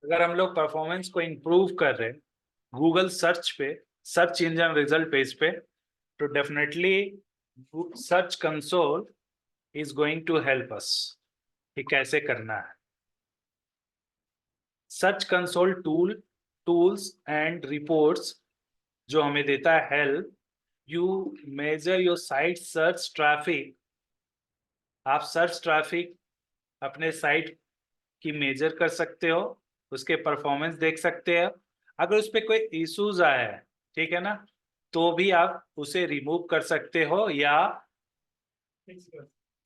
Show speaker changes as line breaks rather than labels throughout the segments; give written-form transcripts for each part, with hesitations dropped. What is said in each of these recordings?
अगर हम लोग परफॉर्मेंस को इम्प्रूव कर रहे हैं गूगल सर्च पे, सर्च इंजन रिजल्ट पेज पे, तो definitely search console is going to help us कि कैसे करना है। Search console tools and reports जो हमें देता है help. You measure your site search traffic. आप सर्च ट्रैफिक अपने साइट की मेजर कर सकते हो, उसके परफॉर्मेंस देख सकते हो। अगर उस पर कोई इश्यूज आया है, ठीक है ना, तो भी आप उसे रिमूव कर सकते हो या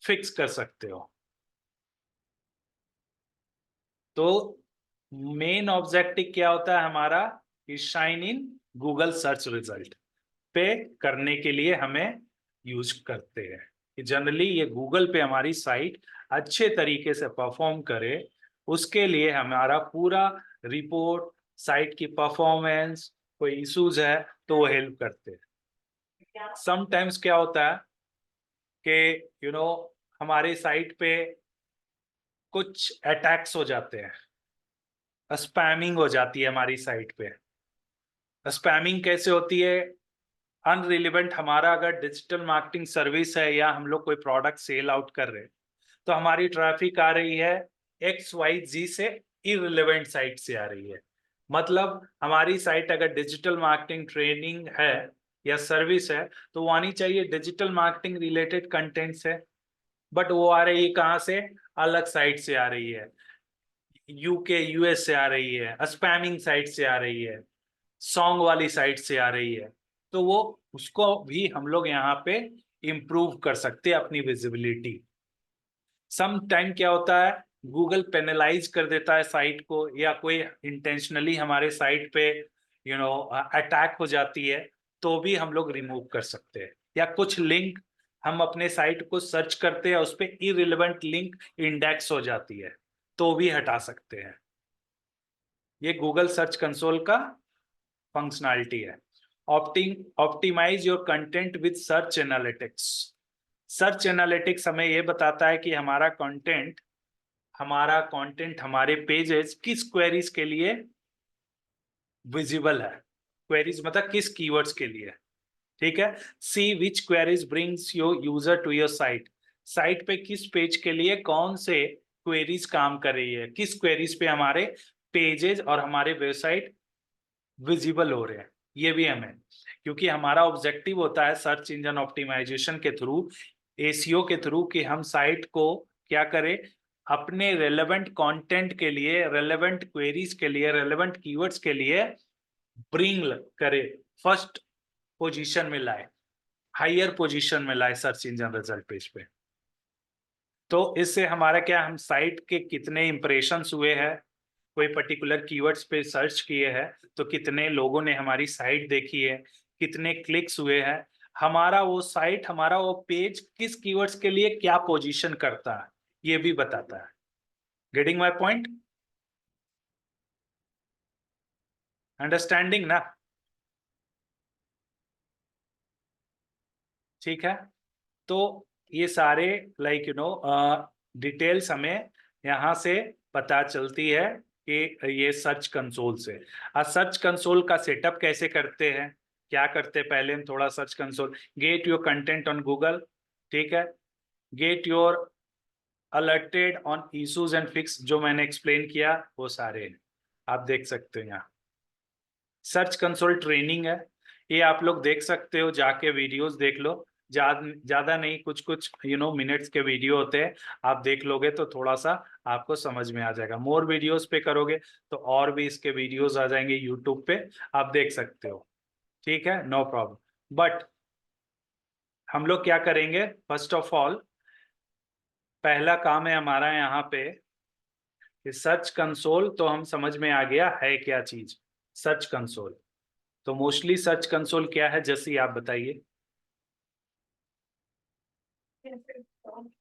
फिक्स कर सकते हो। तो मेन ऑब्जेक्टिव क्या होता है हमारा कि shine in Google search result पे करने के लिए हमें यूज करते हैं कि जनरली ये गूगल पे हमारी साइट अच्छे तरीके से परफॉर्म करे, उसके लिए हमारा पूरा रिपोर्ट, साइट की परफॉर्मेंस, कोई इश्यूज है तो वो हेल्प करते हैं। समटाइम्स क्या होता है कि हमारे साइट पे कुछ अटैक्स हो जाते हैं, स्पैमिंग हो जाती है हमारी साइट पे। स्पैमिंग कैसे होती है? अनरिलेवेंट, हमारा अगर डिजिटल मार्केटिंग सर्विस है या हम लोग कोई प्रोडक्ट सेल आउट कर रहे हैं तो हमारी ट्रैफिक आ रही है XYZ से इररिलेवेंट साइट से आ रही है। मतलब हमारी साइट अगर डिजिटल मार्केटिंग ट्रेनिंग है या सर्विस है तो वो आनी चाहिए डिजिटल मार्केटिंग रिलेटेड कंटेंट से, बट वो आ रही है कहाँ से? अलग साइट से आ रही है, UK US से आ रही है, स्पैमिंग साइट से आ रही है, सॉन्ग वाली साइट से आ रही है। तो वो उसको भी हम लोग यहाँ पे इम्प्रूव कर सकते हैं अपनी विजिबिलिटी। सम टाइम क्या होता है गूगल पेनलाइज कर देता है साइट को, या कोई इंटेंशनली हमारे साइट पे अटैक हो जाती है तो भी हम लोग रिमूव कर सकते हैं। या कुछ लिंक हम अपने साइट को सर्च करते हैं उस पर इररिलेवेंट लिंक इंडेक्स हो जाती है तो भी हटा सकते हैं। ये गूगल सर्च कंसोल का फंक्शनैलिटी है। Optimise your content with search analytics. Search analytics हमें यह बताता है कि हमारा कंटेंट हमारे पेजेस किस क्वेरीज के लिए विजिबल है। क्वेरीज मतलब किस कीवर्ड्स के लिए, ठीक है। See which queries brings your user to your site. Site पे किस पेज के लिए कौन से क्वेरीज काम कर रही है, किस क्वेरीज पे हमारे पेजेस और हमारे वेबसाइट विजिबल हो रहे हैं। ये भी हमें, क्योंकि हमारा ऑब्जेक्टिव होता है सर्च इंजन ऑप्टिमाइजेशन के थ्रू, एसीओ के थ्रू, कि हम साइट को क्या करें, अपने रेलेवेंट कंटेंट के लिए, रेलेवेंट क्वेरीज के लिए, रेलेवेंट कीवर्ड्स के लिए ब्रिंग करे, फर्स्ट पोजीशन में लाए, हायर पोजीशन में लाए सर्च इंजन रिजल्ट पेज पे। तो इससे हमारा क्या, हम साइट के कितने इंप्रेशंस हुए हैं, कोई पर्टिकुलर कीवर्ड्स पे सर्च किए हैं तो कितने लोगों ने हमारी साइट देखी है, कितने क्लिक्स हुए हैं, हमारा वो साइट, हमारा वो पेज किस कीवर्ड्स के लिए क्या पोजीशन करता है, ये भी बताता है। Getting my point? अंडरस्टैंडिंग ना? ठीक है। तो ये सारे डिटेल्स हमें यहाँ से पता चलती है कि ये सर्च कंसोल से। आज सर्च कंसोल का सेटअप कैसे करते हैं, क्या करते हैं, पहले हम थोड़ा search console, get your content on Google, ठीक है, get your alerted on issues and fix, जो मैंने एक्सप्लेन किया वो सारे आप देख सकते हैं यहाँ। सर्च कंसोल ट्रेनिंग है, ये आप लोग देख सकते हो, जाके वीडियोस देख लो। ज्यादा नहीं, कुछ कुछ मिनट्स के वीडियो होते हैं, आप देख लोगे तो थोड़ा सा आपको समझ में आ जाएगा। मोर वीडियोस पे करोगे तो और भी इसके वीडियोस आ जाएंगे यूट्यूब पे, आप देख सकते हो, ठीक है, नो प्रॉब्लम। बट हम लोग क्या करेंगे, फर्स्ट ऑफ ऑल पहला काम है हमारा यहाँ पे कि सर्च कंसोल, तो हम समझ में आ गया है क्या चीज सर्च कंसोल। तो मोस्टली सर्च कंसोल क्या है, जैसे आप बताइए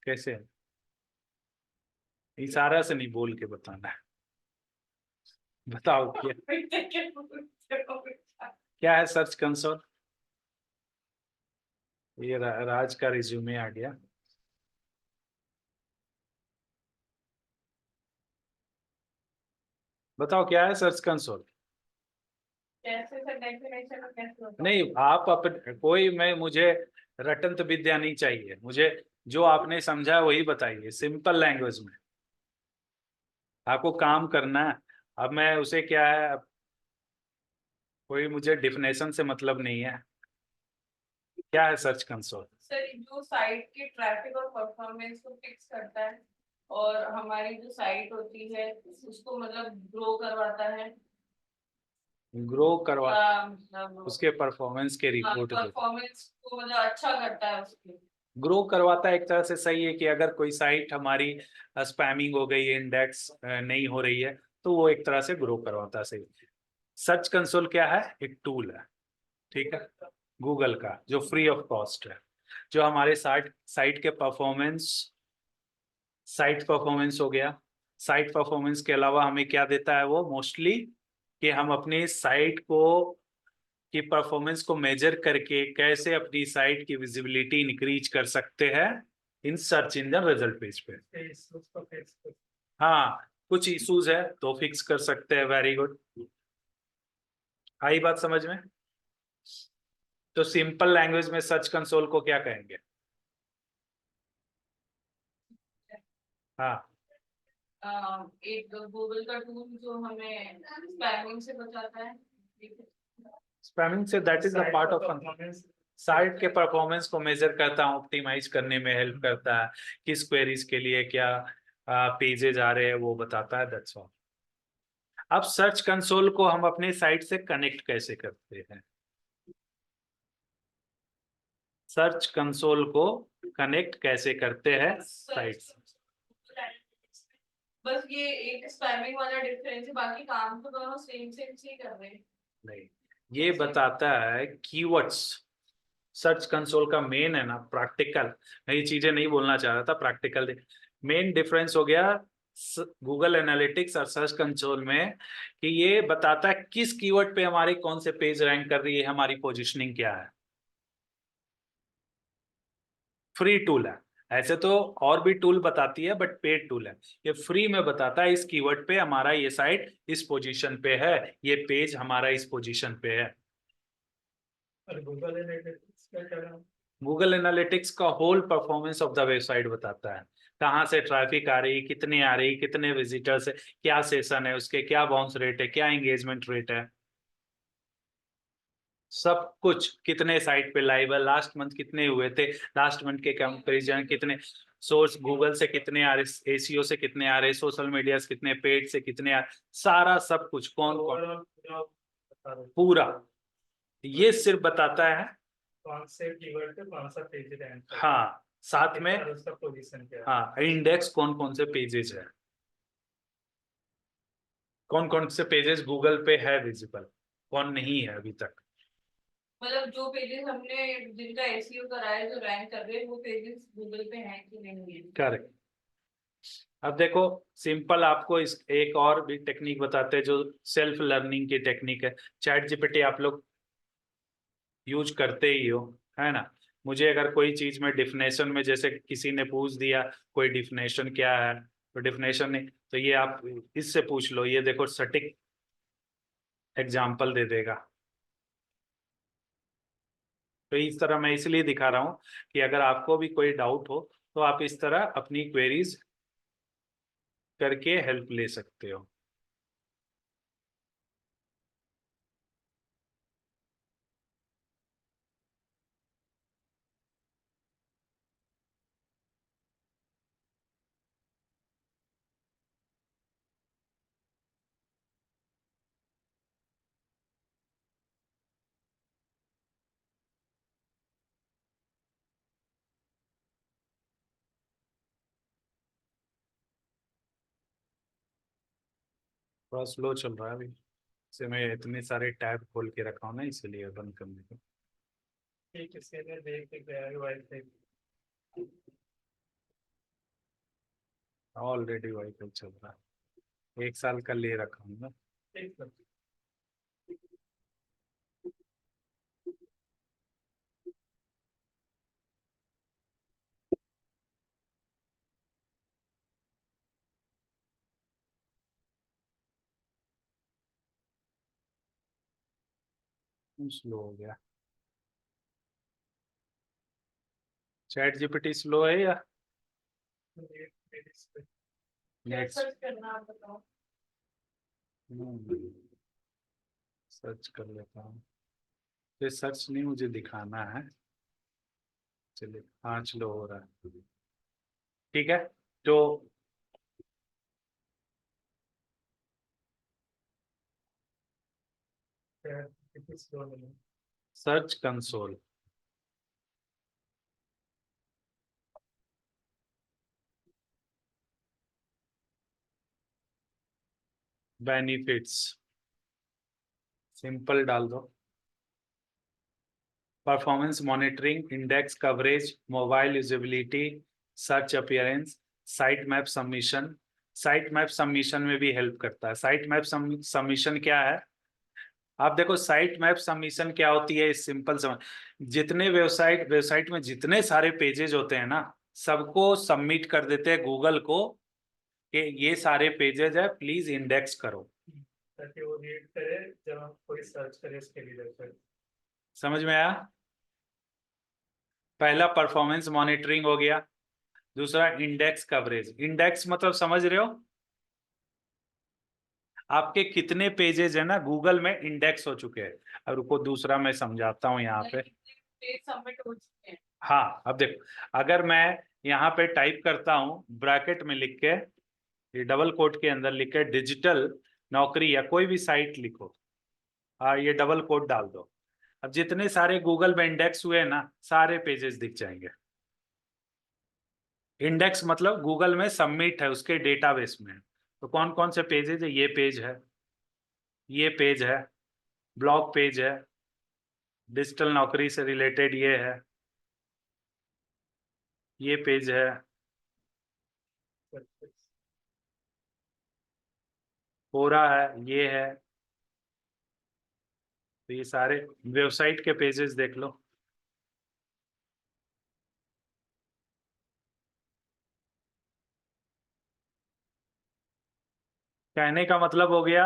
कैसे है? इशारा से नहीं, बोल के बताना है। बताओ क्या है सर्च कंसोल। ये राज का रिज्यूमे आ गया। बताओ क्या है सर्च कंसोल।
कैसे सर, डेफिनेशन में कैसे होता
नहीं, आप अपन कोई, मैं मुझे रटंत विद्या नहीं चाहिए मुझे, जो आपने समझा वही बताइए सिंपल लैंग्वेज में। आपको काम करना है। अब मैं उसे क्या है, अब कोई मुझे डिफिनेशन से मतलब नहीं है। क्या है सर्च कंसोल?
सर? जो साइट की ट्रैफिक और परफॉर्मेंस को फिक्स करता है, और हमारी जो साइट होती है उसको मतलब ग्रो करवाता है।
ग्रो करवा,
मतलब
उसके परफॉर्मेंस के रिपोर्ट देता।
परफॉर्मेंस को मतलब अच्छा करता है उसकी।
ग्रो करवाता है एक तरह से, सही है कि अगर कोई साइट हमारी स्पैमिंग हो गई है, इंडेक्स नहीं हो रही है, तो वो एक तरह से ग्रो करवाता है, सही। सर्च कंसोल क्या है? एक टूल है, ठीक है, गूगल का, जो फ्री ऑफ कॉस्ट है, जो हमारे साइट साइट के परफॉर्मेंस, साइट परफॉर्मेंस हो गया। साइट परफॉर्मेंस के अलावा हमें क्या देता है वो मोस्टली, कि हम अपनी साइट को की परफॉर्मेंस को मेजर करके कैसे अपनी साइट की विजिबिलिटी इंक्रीज कर सकते हैं in search engine result page पे। हाँ, कुछ इश्यूज है तो फिक्स कर सकते हैं, वेरी गुड। आई बात समझ में? तो सिंपल लैंग्वेज में सर्च कंसोल को क्या कहेंगे? हाँ,
एक गूगल का टूल जो हमें स्पैमिंग से बचाता है।
स्पैमिंग से, that is the part of site के परफॉर्मेंस को मेजर करता है, ऑप्टिमाइज करने में हेल्प करता है, किस क्वेरीज के लिए क्या पेजेज आ रहे हैं वो बताता है, दैट्स ऑल। अब सर्च कंसोल को हम अपने साइट से कनेक्ट कैसे करते हैं? सर्च कंसोल को कनेक्ट कैसे करते हैं साइट से?
बस ये एक स्पैमिंग वाला डिफरेंस है, बाकी काम तो दोनों सेम सेम से ही कर रहे हैं।
नहीं, ये बताता है कीवर्ड्स। सर्च कंसोल का मेन है ना प्रैक्टिकल, मैं ये चीजें नहीं बोलना चाह रहा था, प्रैक्टिकल मेन डिफरेंस हो गया गूगल एनालिटिक्स और सर्च कंसोल में, कि ये बताता है किस कीवर्ड पे हमारी कौन से पेज रैंक कर रही है, हमारी पोजीशनिंग क्या है। फ्री टूल है, ऐसे तो और भी टूल बताती है बट पेड टूल है। ये फ्री में बताता है इस कीवर्ड पे हमारा ये साइट इस पोजीशन पे है, ये पेज हमारा इस पोजीशन पे है। गूगल एनालिटिक्स का whole performance of the website बताता है, कहाँ से ट्रैफिक आ रही, कितने आ रही, कितने विजिटर्स है, क्या सेशन है उसके, क्या बाउंस रेट है, क्या एंगेजमेंट रेट है, सब कुछ, कितने साइट पे लाइव है, लास्ट मंथ कितने हुए थे, लास्ट मंथ के कंपेरिजन कितने, सोर्स गूगल से कितने आ रहे, एसीओ से कितने आ रहे, सोशल मीडिया से कितने, पेड से कितने आ रहे, सारा सब कुछ, कौन कौन, पूरा। ये सिर्फ बताता है
कौन से कीवर्ड पे कौन सा पेज रैंक कर रहा है।
हाँ, साथ में
और उसका पोजीशन क्या है।
हाँ, इंडेक्स कौन कौन से पेजेस है, कौन कौन से पेजेस गूगल पे है विजिबल, कौन नहीं है अभी तक।
मतलब जो पेजेस हमने जिनका एसईओ करा है, जो रैंक कर रहे हैं, वो पेजेस गूगल पे हैं कि नहीं है।
करेक्ट। अब देखो, सिंपल आपको इस एक और भी टेक्निक बताते हैं जो सेल्फ लर्निंग की टेक्निक है। चैट जीपीटी आप लोग यूज करते ही हो, है ना? मुझे अगर कोई चीज में डिफिनेशन में, जैसे किसी ने पूछ दिया कोई डिफिनेशन क्या है, तो डिफिनेशन नहीं, तो ये आप इससे पूछ लो, ये देखो सटीक एग्जाम्पल दे देगा। तो इस तरह मैं इसलिए दिखा रहा हूँ कि अगर आपको भी कोई डाउट हो तो आप इस तरह अपनी क्वेरीज करके हेल्प ले सकते हो। थोड़ा स्लो चल रहा है अभी, से मैं इतने सारे टैब खोल के रखा हूँ ना, इसलिए बंद करने को।
ठीक है, इसके देख के गया है वाईफाई।
ऑलरेडी वाईफाई चल रहा है, 1 साल का ले रखा हूँ ना।
ठीक है।
स्लो हो गया। चैट जीपीटी स्लो है या
क्या
नेट?
सर्च करना आप बताओ।
सर्च कर लेता हूँ। ये सर्च नहीं मुझे दिखाना है। चलिए 5 लो हो रहा है। ठीक है, तो सर्च कंसोल, बेनिफिट्स, सिंपल डाल दो। Performance monitoring, index coverage, mobile usability, search appearance, site map submission. Site map submission में भी हेल्प करता है। साइट मैप सबमिशन क्या है? आप देखो, साइट मैप सबमिशन क्या होती है, इस सिंपल समझ। जितने वेबसाइट में जितने सारे पेजेज होते हैं ना, सबको सबमिट कर देते हैं गूगल को कि ये सारे पेजेज है, प्लीज इंडेक्स करो।
ताकि वो रीड करे जब हम कोई सर्च करें इसके रिलेटेड।
समझ में आया? पहला परफॉर्मेंस मॉनिटरिंग हो गया। दूसरा इंडेक्स कवरेज। इंडेक्स मतलब समझ रहे हो, आपके कितने पेजेज है ना गूगल में इंडेक्स हो चुके हैं। अब रुको, दूसरा मैं समझाता हूँ यहाँ पे।
पेज सबमिट हो चुके हैं।
हाँ, अब देखो, अगर मैं यहाँ पे टाइप करता हूँ ब्रैकेट में लिख के, ये डबल कोट के अंदर लिख के डिजिटल नौकरी या कोई भी साइट लिखो, ये डबल कोट डाल दो। अब जितने सारे गूगल में इंडेक्स हुए हैं ना, सारे पेजेस दिख जाएंगे। इंडेक्स मतलब गूगल में सबमिट है उसके डेटाबेस में। तो कौन कौन से पेजेस है? ये पेज है, ये पेज है, ब्लॉग पेज है, डिजिटल नौकरी से रिलेटेड ये है, ये पेज है, पूरा है, ये है। तो ये सारे वेबसाइट के पेजेस देख लो। कहने का मतलब हो गया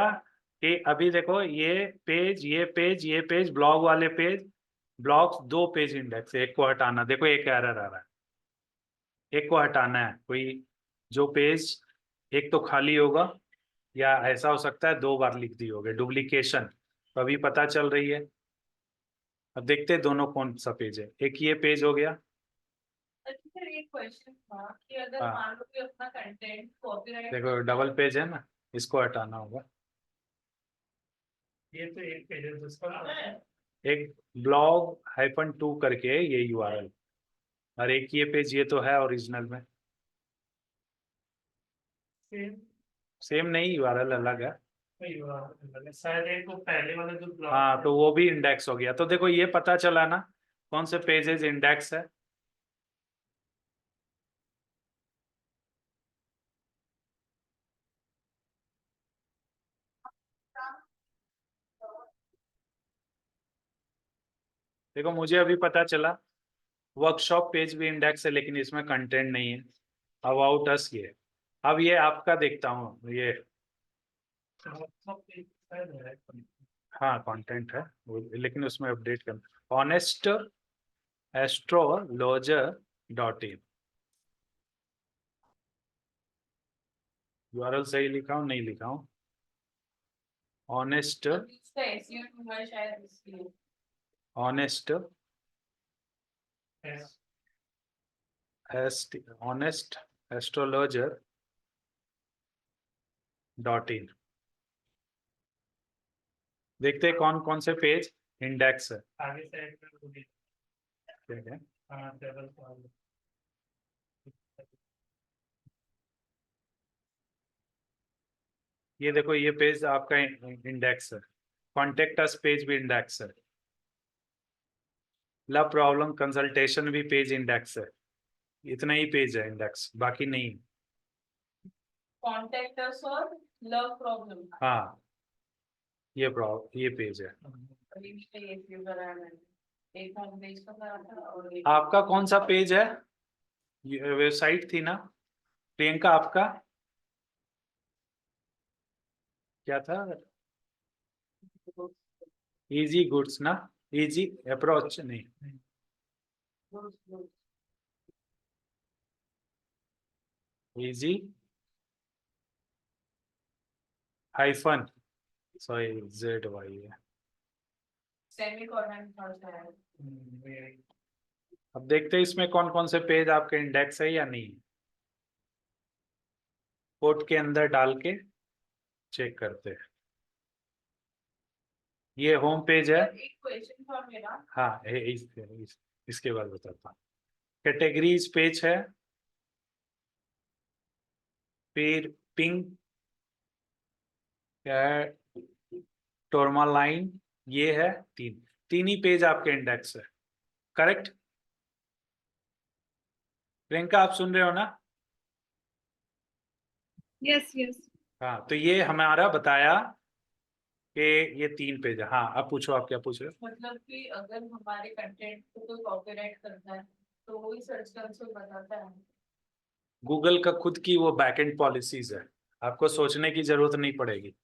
कि अभी देखो, ये पेज, ये पेज, ये पेज, ब्लॉग वाले पेज, ब्लॉग्स 2 पेज इंडेक्स है। एक को हटाना, देखो एक एरर आ रहा है, एक को हटाना है। कोई जो पेज एक तो खाली होगा, या ऐसा हो सकता है 2 बार लिख दी होगी, डुप्लीकेशन, तो अभी पता चल रही है। अब देखते हैं दोनों कौन सा पेज है। एक ये पेज हो गया।
अच्छा सर, एक क्वेश्चन था कि अगर
हाँ,
मान लो कि अपना कंटेंट कॉपीराइट
देखो डबल पेज है ना, इसको हटाना होगा।
ये तो एक पेज है जिसका
एक blog-2 करके ये यूआरएल, और एक ये पेज, ये तो है ओरिजिनल में।
सेम
सेम नहीं, यूआरएल अलग है।
शायद एक वो पहले वाला जो ब्लॉग
हाँ, तो वो भी इंडेक्स हो गया। तो देखो ये पता चला ना कौन से पेजेस इंडेक्स है। देखो मुझे अभी पता चला, वर्कशॉप पेज भी इंडेक्स है, लेकिन इसमें कंटेंट नहीं है। अबाउट अस ये, अब ये आपका देखता हूँ ये। हाँ, कंटेंट है लेकिन उसमें अपडेट करना। ऑनेस्ट एस्ट्रोलॉजर.in, यूआरएल सही लिखा हूँ नहीं लिखा हूँ? ऑनेस्ट,
इसका एसईओ हुआ है शायद इसलिए।
Honest honest astrologer in. देखते हैं कौन कौन से पेज इंडेक्स है।
आगे साइड में वो भी
ठीक है,
हाँ टेबल पर
ये देखो ये पेज आपका इंडेक्स है। कॉन्टेक्ट अस पेज भी इंडेक्स है। लव प्रॉब्लम कंसल्टेशन भी पेज इंडेक्स है। इतना ही पेज है इंडेक्स, बाकी नहीं।
कॉन्टेक्ट अस और लव प्रॉब्लम।
हाँ, ये पेज है।
अभी भी ये व्यू करा है मैंने। एक होम पेज का करा था और एक
आपका कौन सा पेज है? ये वेबसाइट थी ना प्रियंका, आपका क्या था? इजी गुड्स ना, इजी अप्रोच नहीं, easy hyphen sorry Z Y है।
सेमीकोलन होता है।
अब देखते हैं इसमें कौन कौन से पेज आपके इंडेक्स है या नहीं, कोड के अंदर डाल के चेक करते हैं। ये होम पेज है।
एक क्वेश्चन था मेरा।
हाँ इसके बाद बताता हूँ। कैटेगरीज पेज है, फिर पिंग टोरमालाइन, ये है तीन ही पेज आपके इंडेक्स है। करेक्ट प्रियंका, आप सुन रहे हो ना?
Yes yes.
हाँ तो ये हमारा बताया कि ये 3 पेज है। हाँ अब पूछो, आप क्या पूछ रहे हो?
मतलब कि अगर हमारे कंटेंट को कोई कॉपीराइट करता है तो वही सर्च कंसोल बताता है।
गूगल का खुद की वो बैकएंड पॉलिसीज है, आपको सोचने की जरूरत नहीं पड़ेगी।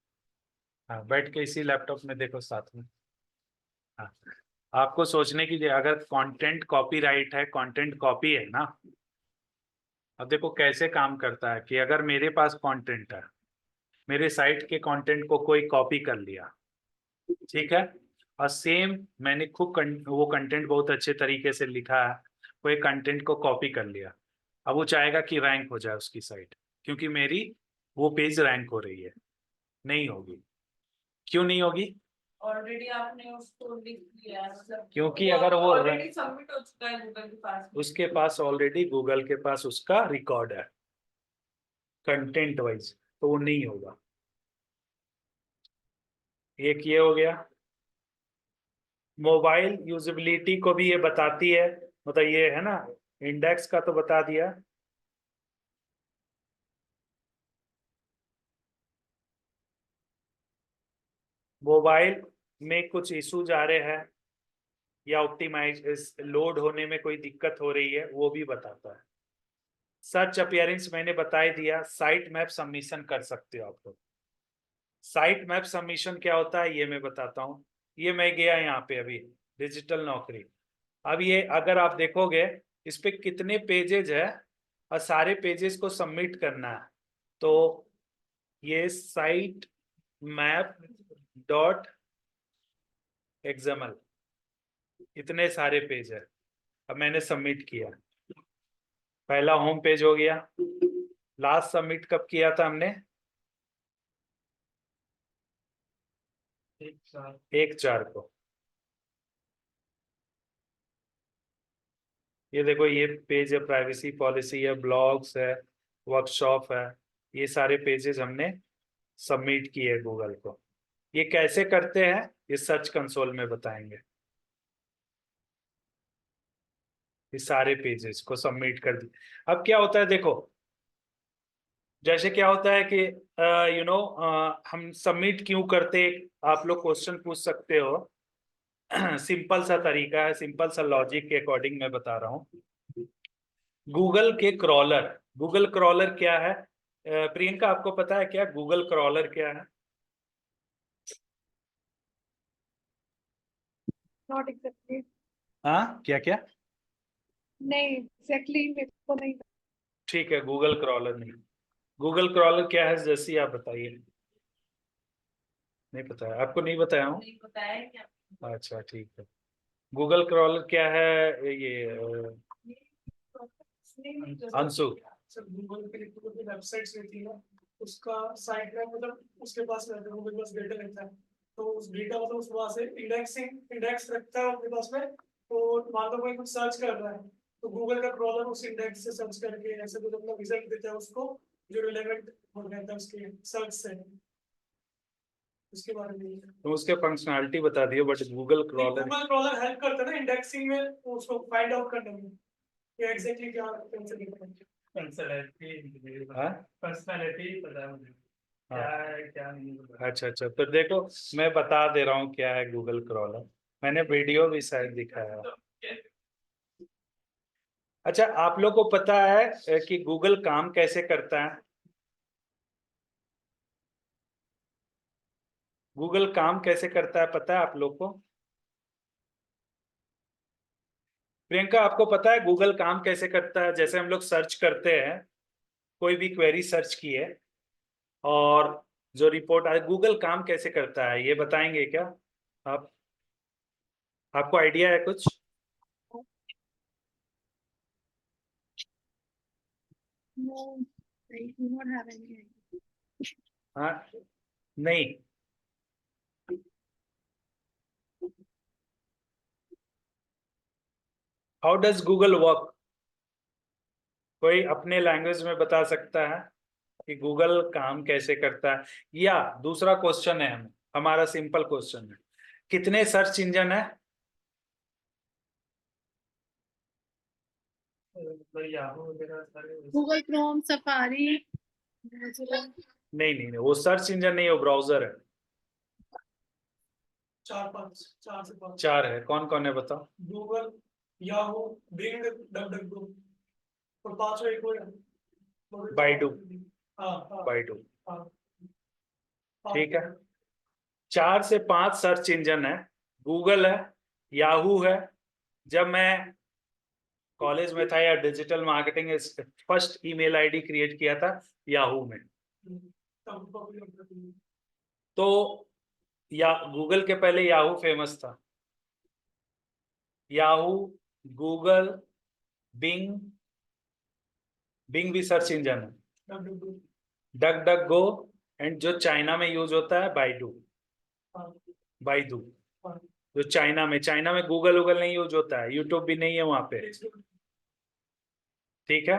हाँ बैठ के इसी लैपटॉप में देखो साथ में। हाँ आपको सोचने की अगर कंटेंट कॉपीराइट है, कंटेंट कॉपी है ना। अब देखो कैसे काम करता है कि अगर मेरे पास कंटेंट है, मेरे साइट के कंटेंट को कोई कॉपी कर लिया, ठीक है, और सेम मैंने खूब वो कंटेंट बहुत अच्छे तरीके से लिखा है, कोई कंटेंट को कॉपी कर लिया, अब वो चाहेगा कि रैंक हो जाए उसकी साइट, क्योंकि मेरी वो पेज रैंक हो रही है। नहीं होगी। क्यों नहीं होगी?
ऑलरेडी आपने उसको लिख दिया है, मतलब
क्योंकि अगर वो
ऑलरेडी सबमिट हो चुका है गूगल के पास।
उसके पास ऑलरेडी गूगल के पास उसका रिकॉर्ड है कंटेंट वाइज, तो वो नहीं होगा। एक ये हो गया। मोबाइल यूजिबिलिटी को भी ये बताती है, मतलब ये है ना, इंडेक्स का तो बता दिया। मोबाइल में कुछ इश्यूज आ रहे हैं या ऑप्टिमाइज लोड होने में कोई दिक्कत हो रही है, वो भी बताता है। सर्च अपीयरेंस मैंने बता ही दिया। साइट मैप सबमिशन कर सकते हो आप लोग। साइट मैप सबमिशन क्या होता है ये मैं बताता हूँ। ये मैं गया यहाँ पे अभी डिजिटल नौकरी, अब ये अगर आप देखोगे इस पे कितने पेजेज है और सारे पेजेस को सबमिट करना है, तो ये साइट मैप डॉट एक्सएमएल, इतने सारे पेज है। अब मैंने सबमिट किया, पहला होम पेज हो गया। लास्ट सबमिट कब किया था हमने? 1/4 को। ये देखो ये पेज है, प्राइवेसी पॉलिसी है, ब्लॉग्स है, वर्कशॉप है, ये सारे पेजेस हमने सबमिट किए गूगल को। ये कैसे करते हैं ये सर्च कंसोल में बताएंगे। ये सारे पेजेस को सबमिट कर दी। अब क्या होता है देखो, जैसे क्या होता है कि हम सबमिट क्यों करते, आप लोग क्वेश्चन पूछ सकते हो। सिंपल सा तरीका है, सिंपल सा लॉजिक के अकॉर्डिंग मैं बता रहा हूँ। गूगल के क्रॉलर, गूगल क्रॉलर क्या है? प्रियंका आपको पता है क्या गूगल क्रॉलर क्या है?
Not exactly.
हाँ क्या क्या?
नहीं एग्जैक्टली मेरे को नहीं।
ठीक है, गूगल क्रॉलर नहीं। गूगल क्रॉलर क्या है जैसी आप बताइए। नहीं पता है आपको? नहीं बताया हूँ?
नहीं बताया क्या?
अच्छा ठीक है। गूगल क्रॉलर क्या है ये अंशु?
सर गूगल पे जो वेबसाइट्स रहती है उसका साइट में मतलब उसके पास रहता है, गूगल के पास डेटा रहता है, तो उस डेटा मतलब उस वहाँ से इंडेक्स रखता है अपने पास में। तो मान लो कोई कुछ सर्च कर रहा है तो गूगल का क्रॉलर उस इंडेक्स से सर्च करके ऐसे कुछ अपना रिजल्ट देता है उसको, जो रिलेवेंट हो रहता है उसके सर्च से। उसके बारे में
तो उसके फंक्शनैलिटी बता दियो, but Google crawler
Google crawler help करता है ना इंडेक्सिंग में, उसको फाइंड आउट करने में कि एग्जैक्टली क्या पर्सनालिटी पता है मुझे क्या है क्या नहीं पता।
अच्छा अच्छा, तो देखो मैं बता दे रहा हूँ क्या है गूगल क्रॉलर, मैंने वीडियो भी शायद दिखाया। अच्छा आप लोग को पता है कि गूगल काम कैसे करता है? गूगल काम कैसे करता है पता है आप लोग को? प्रियंका आपको पता है गूगल काम कैसे करता है? जैसे हम लोग सर्च करते हैं, कोई भी क्वेरी सर्च की है और जो रिपोर्ट आए, गूगल काम कैसे करता है ये बताएंगे क्या आप? आपको आइडिया है कुछ?
No, I do not have any idea.
हाँ, नहीं, हाउ डज गूगल वर्क? कोई अपने लैंग्वेज में बता सकता है कि गूगल काम कैसे करता है? या दूसरा क्वेश्चन है, हमारा सिंपल क्वेश्चन है, कितने सर्च इंजन है?
Google Chrome, Safari, Mozilla.
नहीं नहीं नहीं, वो सर्च इंजन नहीं, वो ब्राउजर है।
4 से 5
चार है, कौन कौन है बताओ?
गूगल, याहू, बिंग, डकडकगो, और 5वां एक और है
बाइडू।
हाँ
बाइडू,
हाँ
ठीक है। 4 से 5 सर्च इंजन है, गूगल है, याहू है। जब मैं कॉलेज में था या digital marketing, first email ID create किया था याहू में। तो या गूगल के पहले याहू फेमस था। याहू, गूगल, बिंग, बिंग भी सर्च इंजन है, डक डक गो, एंड जो चाइना में यूज होता है बाइडू, बाइडू। जो चाइना में गूगल वूगल नहीं यूज होता है, यूट्यूब भी नहीं है वहां पे, ठीक है,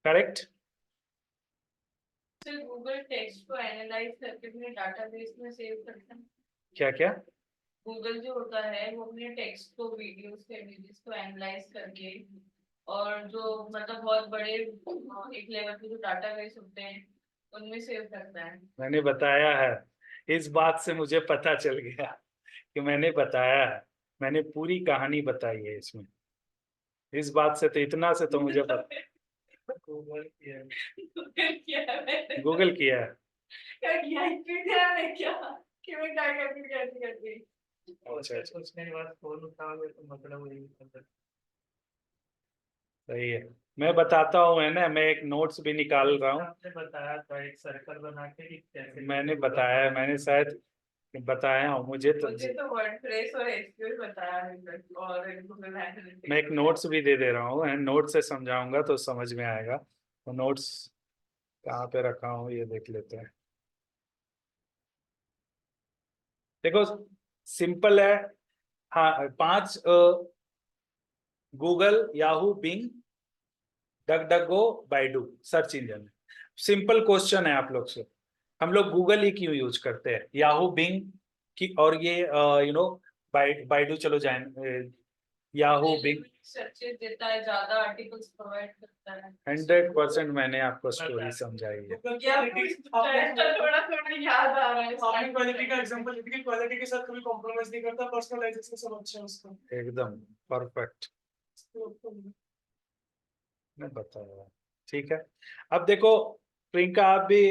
करेक्ट।
फिर गूगल टेक्स्ट को एनालाइज करके अपने डाटाबेस में सेव करता है।
क्या क्या?
गूगल जो होता है वो अपने टेक्स्ट को, वीडियोस के इमेजेस को एनालाइज करके, और जो मतलब बहुत बड़े एक लेवल पे जो डाटाबेस होते हैं उनमें सेव करता है।
मैंने बताया है, इस बात से मुझे पता चल गया कि मैंने बताया है, मैंने पूरी कहानी बताई है इसमें। इस बात से तो, इतना से तो मुझे पता।
गूगल किया है मैंने।
गूगल किया है।
क्या किया है? क्यों ध्यान है क्या कि मैं क्या कर रही?
अच्छा अच्छा,
उसके बाद फोन उठाओगे तो मतलब वही
सही है। मैं बताता हूँ, है ना, मैं एक नोट्स भी निकाल रहा हूँ।
आपने बताया था एक सर्कल बना के कि कैसे
मैंने बताया, मैंने शायद बताया हूँ, मुझे तो
वर्डप्रेस और एसक्यूएल बताया है सर, और गूगल एनालिटिक्स
मैं एक नोट्स भी दे दे रहा हूँ, नोट से समझाऊंगा तो समझ में आएगा। तो नोट्स कहाँ पे रखा हूँ ये देख लेते हैं। देखो, सिंपल है। हाँ, 5, Google, Yahoo, Bing, Duck Duck Go, Baidu search engine है। सिंपल क्वेश्चन है आप लोग से, हम लोग गूगल ही क्यों यूज करते हैं? याहू, बिंग की, और ये बाइडू, चलो जाए, याहू, बिंग।
सर्चेस देता है, ज्यादा आर्टिकल्स प्रोवाइड करता है।
100% मैंने आपको स्टोरी समझाई है।
क्या थोड़ा थोड़ा याद आ रहा है।
आपने क्वालिटी का एग्जांपल दिया कि क्वालिटी के साथ कभी कॉम्प्रोमाइज नहीं करता, पर्सनलाइजेशन सब अच्छा है उसका।
एकदम परफेक्ट, मैं बताया, ठीक है। अब देखो प्रियंका, आप भी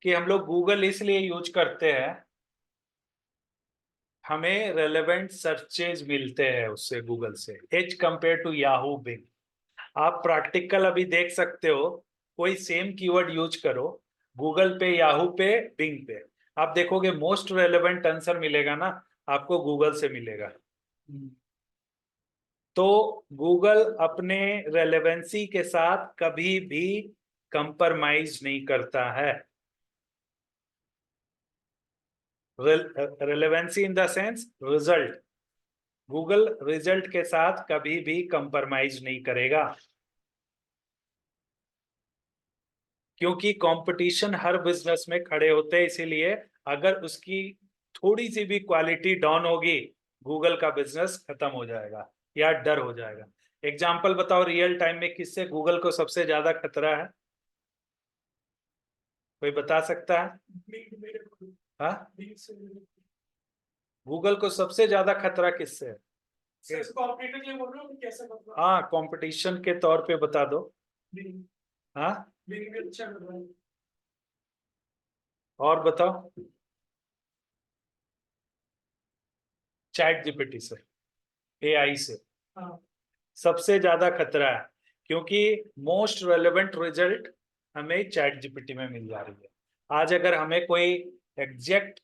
कि हम लोग गूगल इसलिए यूज करते हैं, हमें रेलेवेंट सर्चेज मिलते हैं उससे, गूगल से, as compared to Yahoo, Bing. आप प्रैक्टिकल अभी देख सकते हो, कोई सेम कीवर्ड यूज करो गूगल पे, याहू पे, बिंग पे, आप देखोगे मोस्ट रेलेवेंट आंसर मिलेगा ना आपको, गूगल से मिलेगा। तो गूगल अपने रेलेवेंसी के साथ कभी भी कंप्रोमाइज नहीं करता है। Relevancy in the sense result, Google result के साथ कभी भी कंप्रोमाइज नहीं करेगा, क्योंकि कंपटीशन हर बिजनेस में खड़े होते हैं। इसीलिए अगर उसकी थोड़ी सी भी क्वालिटी डाउन होगी, गूगल का बिजनेस खत्म हो जाएगा या डर हो जाएगा। एग्जाम्पल बताओ, रियल टाइम में किससे गूगल को सबसे ज्यादा खतरा है? कोई बता सकता है? हाँ, गूगल को सबसे ज्यादा खतरा किससे है?
कॉम्पिटिटर के लिए बोल रहे हो कि कैसे मतलब?
हाँ, कंपटीशन के तौर पे बता दो। हाँ,
बिंग भी अच्छा कर रहा है।
और बताओ, चैट जीपीटी से, एआई से
हाँ
सबसे ज्यादा खतरा है, क्योंकि मोस्ट रेलेवेंट रिजल्ट हमें चैट जीपीटी में मिल जा रही है। आज अगर हमें कोई exact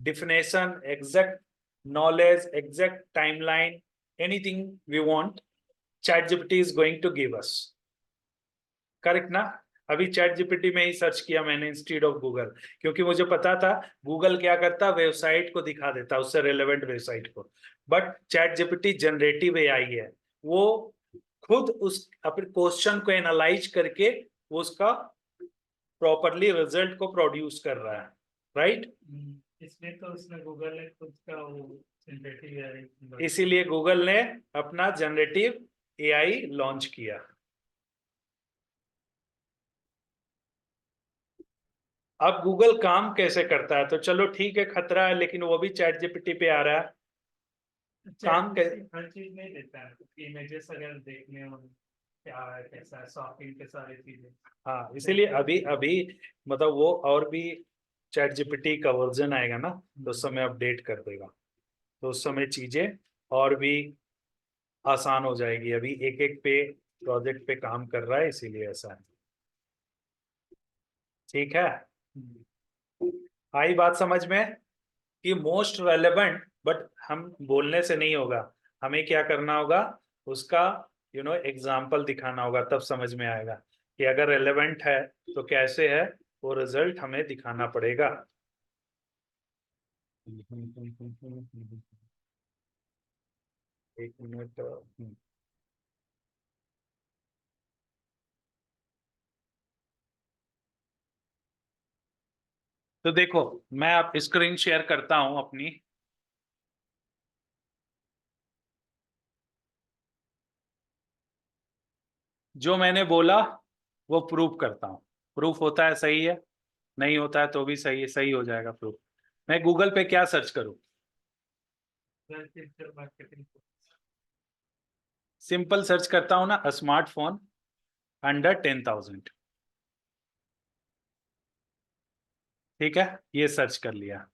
definition, exact knowledge, exact timeline, anything we want, ChatGPT is going to give us. Correct ना? अभी चैट जीपीटी में ही सर्च किया मैंने इंस्टीड ऑफ गूगल, क्योंकि मुझे पता था गूगल क्या करता, वेबसाइट को दिखा देता, उससे रेलेवेंट वेबसाइट को। But chat GPT generative AI है, वो खुद उस अपने क्वेश्चन को एनालाइज करके वो उसका प्रॉपरली रिजल्ट को प्रोड्यूस कर रहा है, राइट?
इसमें तो उसने गूगल ने खुद का वो जनरेटिव एआई,
इसीलिए गूगल ने अपना जनरेटिव एआई लॉन्च किया। अब गूगल काम कैसे करता है, तो चलो ठीक है, खतरा है, लेकिन वो भी चैट जीपीटी पे आ रहा है। काम
हर चीज नहीं देता है, इमेजेस अगर देखने हो क्या है कैसा है, शॉपिंग के सारी चीजें।
हाँ, इसीलिए अभी अभी मतलब वो और भी चैट जीपीटी का वर्जन आएगा ना, तो उस समय अपडेट कर देगा, तो उस समय चीजें और भी आसान हो जाएगी। अभी एक एक पे प्रोजेक्ट पे काम कर रहा है, इसीलिए ऐसा है। ठीक है, आई बात समझ में कि मोस्ट रेलेवेंट, बट हम बोलने से नहीं होगा, हमें क्या करना होगा, उसका एग्जाम्पल दिखाना होगा, तब समझ में आएगा कि अगर रेलेवेंट है तो कैसे है, वो रिजल्ट हमें दिखाना पड़ेगा। एक मिनट। तो देखो, मैं अब स्क्रीन शेयर करता हूं अपनी। जो मैंने बोला वो प्रूफ करता हूं। प्रूफ होता है सही है, नहीं होता है तो भी सही है, सही हो जाएगा प्रूफ। मैं गूगल पे क्या सर्च करूं?
मार्केटिंग
सिंपल सर्च करता हूं ना, स्मार्टफोन अंडर 10,000। ठीक है, ये सर्च कर लिया।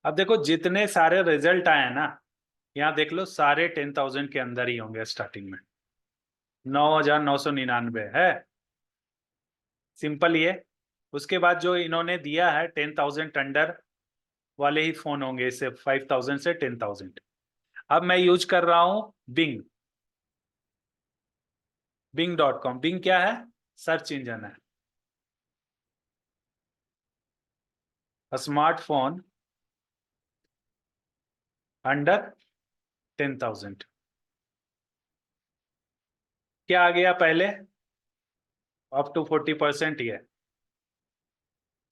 अब देखो जितने सारे रिजल्ट आए ना, यहाँ देख लो, सारे 10,000 के अंदर ही होंगे स्टार्टिंग में। 9,999 है, सिंपल ये। उसके बाद जो इन्होंने दिया है 10,000 अंडर वाले ही फोन होंगे, इससे 5,000 से 10,000। अब मैं यूज कर रहा हूं बिंग, bing.com। बिंग क्या है? सर्च इंजन है। स्मार्टफोन अंडर 10,000 क्या आ गया पहले? अप टू 40% ही है।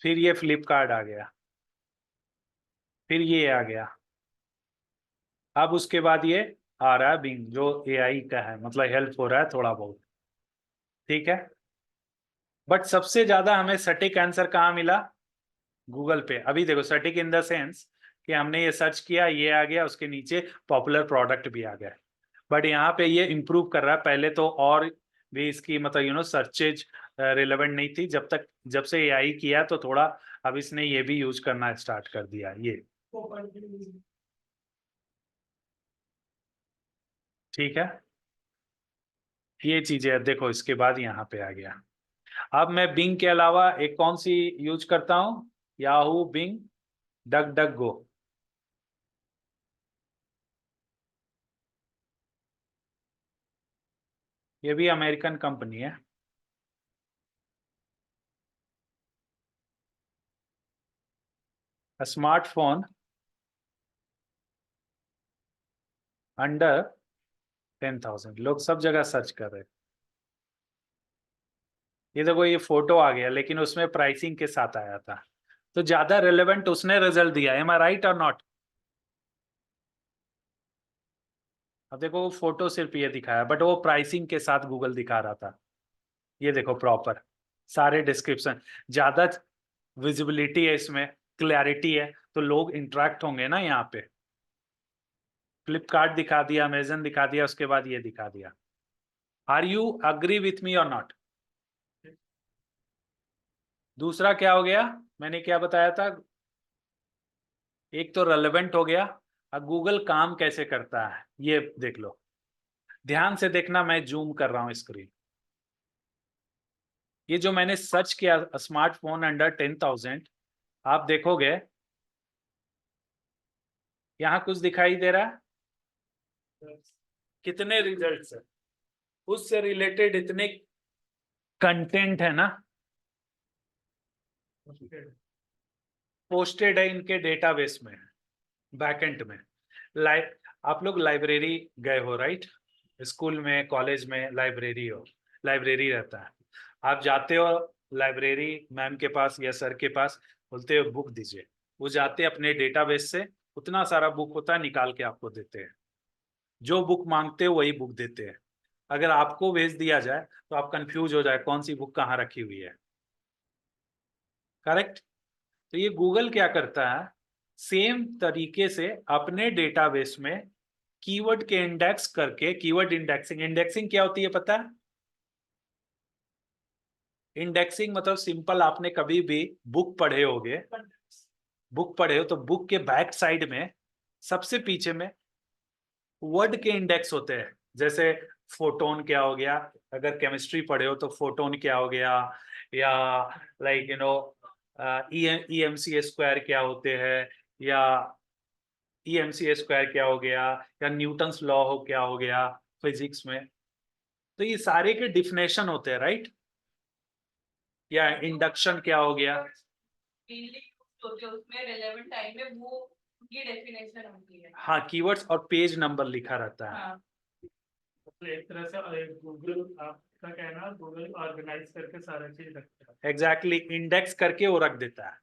फिर ये फ्लिपकार्ट आ गया, फिर ये आ गया। अब उसके बाद ये आ रहा है बिंग, जो एआई का है, मतलब हेल्प हो रहा है थोड़ा बहुत। ठीक है, बट सबसे ज्यादा हमें सटीक आंसर कहाँ मिला? गूगल पे। अभी देखो, सटीक इन द सेंस कि हमने ये सर्च किया, ये आ गया, उसके नीचे पॉपुलर प्रोडक्ट भी आ गया। बट यहाँ पे ये इम्प्रूव कर रहा है। पहले तो और भी इसकी मतलब सर्चेज रिलेवेंट नहीं थी, जब से एआई किया तो थोड़ा अब इसने ये भी यूज करना स्टार्ट कर दिया ये। ठीक है, ये चीजें देखो, इसके बाद यहाँ पे आ गया। अब मैं बिंग के अलावा एक कौन सी यूज करता हूँ? याहू, बिंग, डक डक गो। ये भी अमेरिकन कंपनी है। स्मार्टफोन अंडर 10,000, लोग सब जगह सर्च कर रहे हैं। ये देखो, ये फोटो आ गया, लेकिन उसमें प्राइसिंग के साथ आया था, तो ज्यादा रेलेवेंट उसने रिजल्ट दिया। एम आई राइट और नॉट? अब देखो, वो फोटो सिर्फ ये दिखाया, बट वो प्राइसिंग के साथ गूगल दिखा रहा था। ये देखो, प्रॉपर सारे डिस्क्रिप्शन, ज्यादा विजिबिलिटी है इसमें, क्लैरिटी है, तो लोग इंटरेक्ट होंगे ना यहाँ पे। फ्लिपकार्ट दिखा दिया, अमेजन दिखा दिया, उसके बाद ये दिखा दिया। Are you agree with me और नॉट? दूसरा क्या हो गया, मैंने क्या बताया था, एक तो रेलेवेंट हो गया। अब गूगल काम कैसे करता है ये देख लो, ध्यान से देखना, मैं जूम कर रहा हूं स्क्रीन। ये जो मैंने सर्च किया स्मार्टफोन अंडर 10,000, आप देखोगे यहां कुछ दिखाई दे रहा है, कितने रिजल्ट्स है, उससे रिलेटेड इतने कंटेंट है ना, पोस्टेड है इनके डेटाबेस में, बैकएंड में। आप लोग लाइब्रेरी गए हो राइट, स्कूल में कॉलेज में लाइब्रेरी रहता है, आप जाते हो लाइब्रेरी मैम के पास या सर के पास, बोलते हो बुक दीजिए, वो जाते अपने डेटाबेस से उतना सारा बुक होता है निकाल के आपको देते हैं, जो बुक मांगते हो वही बुक देते हैं। अगर आपको भेज दिया जाए तो आप कंफ्यूज हो जाए कौन सी बुक कहाँ रखी हुई है, करेक्ट। तो ये गूगल क्या करता है, सेम तरीके से अपने डेटाबेस में कीवर्ड के इंडेक्स करके, कीवर्ड इंडेक्सिंग क्या होती है पता है? इंडेक्सिंग मतलब सिंपल, आपने कभी भी बुक पढ़े होगे, बुक पढ़े हो तो बुक के बैक साइड में सबसे पीछे में वर्ड के इंडेक्स होते हैं, जैसे फोटोन क्या हो गया, अगर केमिस्ट्री पढ़े हो तो फोटोन क्या हो गया, या लाइक ईएमसी स्क्वायर क्या होते हैं, या ईएमसी स्क्वायर क्या हो गया, या न्यूटन्स लॉ हो क्या हो गया फिजिक्स में। तो ये सारे के डिफिनेशन होते हैं राइट, या इंडक्शन क्या हो गया।
उसमें रेलेवेंट टाइम में वो उनकी डेफिनेशन होती है।
हाँ, कीवर्ड्स और पेज नंबर लिखा रहता है।
हाँ।
मतलब एक तरह से गूगल आपका कहना, गूगल ऑर्गेनाइज करके सारा चीज रखता है।
एग्जैक्टली, इंडेक्स करके वो रख देता है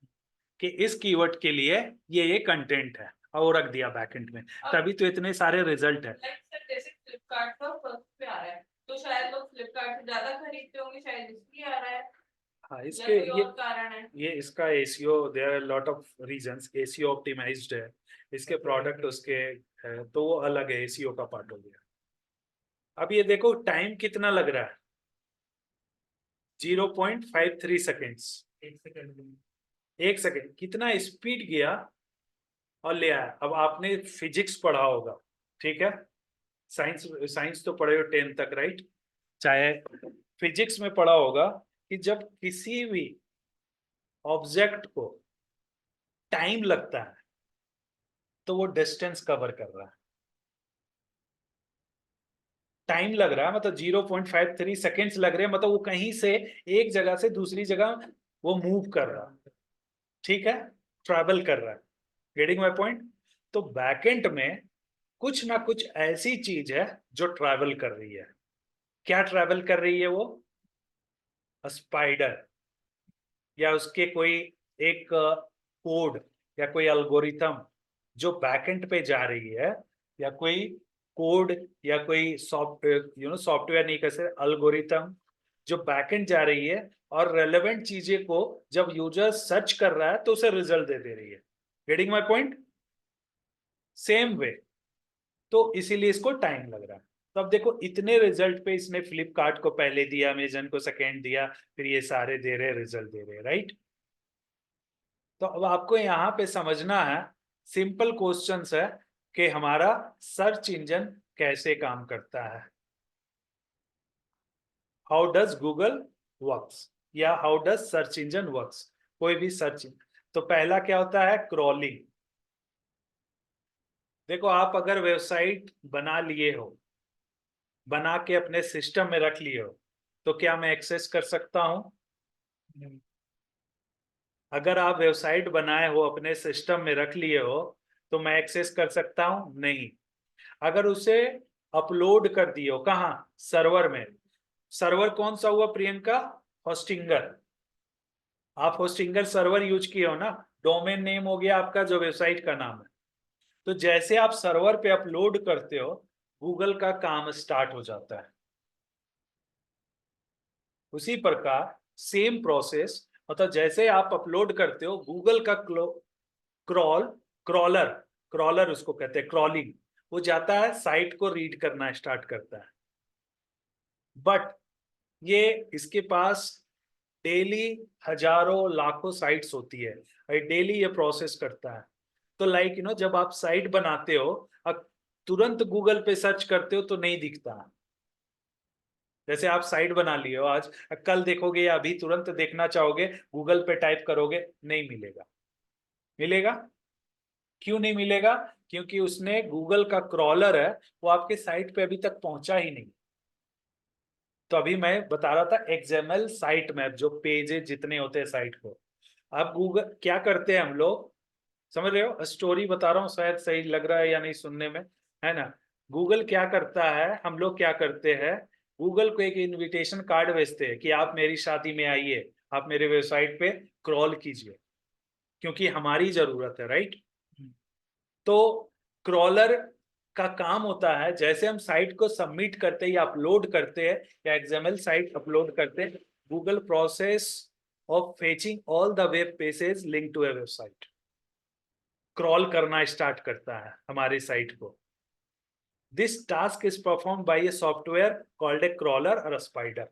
कि इस कीवर्ड के लिए ये कंटेंट है, और वो रख दिया बैकएंड में, तभी तो इतने सारे रिजल्ट है।
जैसे फ्लिपकार्ट का फर्स्ट पे आ रहा है तो शायद लोग फ्लिपकार्ट से ज्यादा खरीदते होंगे, शायद इसलिए आ रहा है।
हाँ,
या
इसके
कोई और कारण है?
ये इसका SEO, there are lot of reasons, SEO optimised है, इसके प्रोडक्ट उसके है, तो वो अलग है, एसीओ का पार्ट हो गया। अब ये देखो टाइम कितना लग रहा है, 0.53 सेकेंड्स,
एक सेकंड में।
1 सेकेंड, कितना स्पीड गया और ले आया। अब आपने फिजिक्स पढ़ा होगा, ठीक है, साइंस साइंस तो पढ़े हो 10 तक राइट, चाहे फिजिक्स में पढ़ा होगा कि जब किसी भी ऑब्जेक्ट को टाइम लगता है तो वो डिस्टेंस कवर कर रहा है। टाइम लग रहा है मतलब 0.53 सेकेंड्स लग रहे हैं, मतलब वो कहीं से एक जगह से दूसरी जगह वो मूव कर रहा है, ठीक है, ट्रैवल कर रहा है। Getting my point. तो बैकएंड में कुछ ना कुछ ऐसी चीज है जो ट्रैवल कर रही है। क्या ट्रैवल कर रही है वो? स्पाइडर, या उसके कोई एक कोड या कोई एल्गोरिथम जो बैकएंड पे जा रही है, या कोई कोड या कोई सॉफ्टवेयर, सॉफ्टवेयर नहीं कह सकते, एल्गोरिथम जो बैकएंड जा रही है और रेलेवेंट चीजें को जब यूजर सर्च कर रहा है तो उसे रिजल्ट दे रही है। Getting my point. Same way, तो इसीलिए इसको टाइम लग रहा है। तो अब देखो इतने रिजल्ट पे इसने फ्लिपकार्ट को पहले दिया, अमेजन को सेकेंड दिया, फिर ये सारे दे रहे, रिजल्ट दे रहे, राइट। तो अब आपको यहाँ पे समझना है, सिंपल क्वेश्चंस है कि हमारा सर्च इंजन कैसे काम करता है, हाउ डज गूगल वर्क्स, या how does search engine works, कोई भी सर्च। तो पहला क्या होता है? क्रॉलिंग। देखो आप अगर वेबसाइट बना लिए हो, बना के अपने सिस्टम में रख लिए हो, तो क्या मैं एक्सेस कर सकता हूं?
नहीं।
अगर आप वेबसाइट बनाए हो, अपने सिस्टम में रख लिए हो, तो मैं एक्सेस कर सकता हूं? नहीं। अगर उसे अपलोड कर दिए हो, कहाँ? सर्वर में। सर्वर कौन सा हुआ प्रियंका? होस्टिंगर। आप होस्टिंगर सर्वर यूज किए हो ना, डोमेन नेम हो गया आपका जो वेबसाइट का नाम है। तो जैसे आप सर्वर पे अपलोड करते हो, गूगल का काम स्टार्ट हो जाता है। उसी प्रकार सेम प्रोसेस, मतलब जैसे आप अपलोड करते हो, गूगल का क्रॉलर क्रॉलर उसको कहते हैं, क्रॉलिंग, वो जाता है साइट को रीड करना स्टार्ट करता है। बट ये इसके पास डेली हजारों लाखों साइट्स होती है, डेली ये प्रोसेस करता है। तो लाइक जब आप साइट बनाते हो, अब तुरंत गूगल पे सर्च करते हो तो नहीं दिखता। जैसे आप साइट बना लिए हो आज, कल देखोगे या अभी तुरंत देखना चाहोगे, गूगल पे टाइप करोगे, नहीं मिलेगा। मिलेगा? क्यों नहीं मिलेगा? क्योंकि उसने गूगल का क्रॉलर है, वो आपके साइट पे अभी तक पहुंचा ही नहीं। तो अभी मैं बता रहा था एक्सएमएल साइट मैप, जो पेजेस जितने होते हैं साइट को। अब गूगल क्या करते हैं हम लोग, समझ रहे हो? स्टोरी बता रहा हूँ, शायद सही लग रहा है या नहीं सुनने में, है ना? गूगल क्या करता है, हम लोग क्या करते हैं, गूगल को एक इनविटेशन कार्ड भेजते हैं कि आप मेरी शादी में आइए, आप मेरे वेबसाइट पे क्रॉल कीजिए, क्योंकि हमारी जरूरत है, राइट? तो क्रॉलर का काम होता है, जैसे हम साइट को सबमिट करते हैं या अपलोड करते हैं, या एक्सएमएल साइट अपलोड करते हैं, Google process of fetching all the web pages link to a website, crawl करना स्टार्ट करता है हमारी साइट को। This task is perform by a software called a crawler और a spider.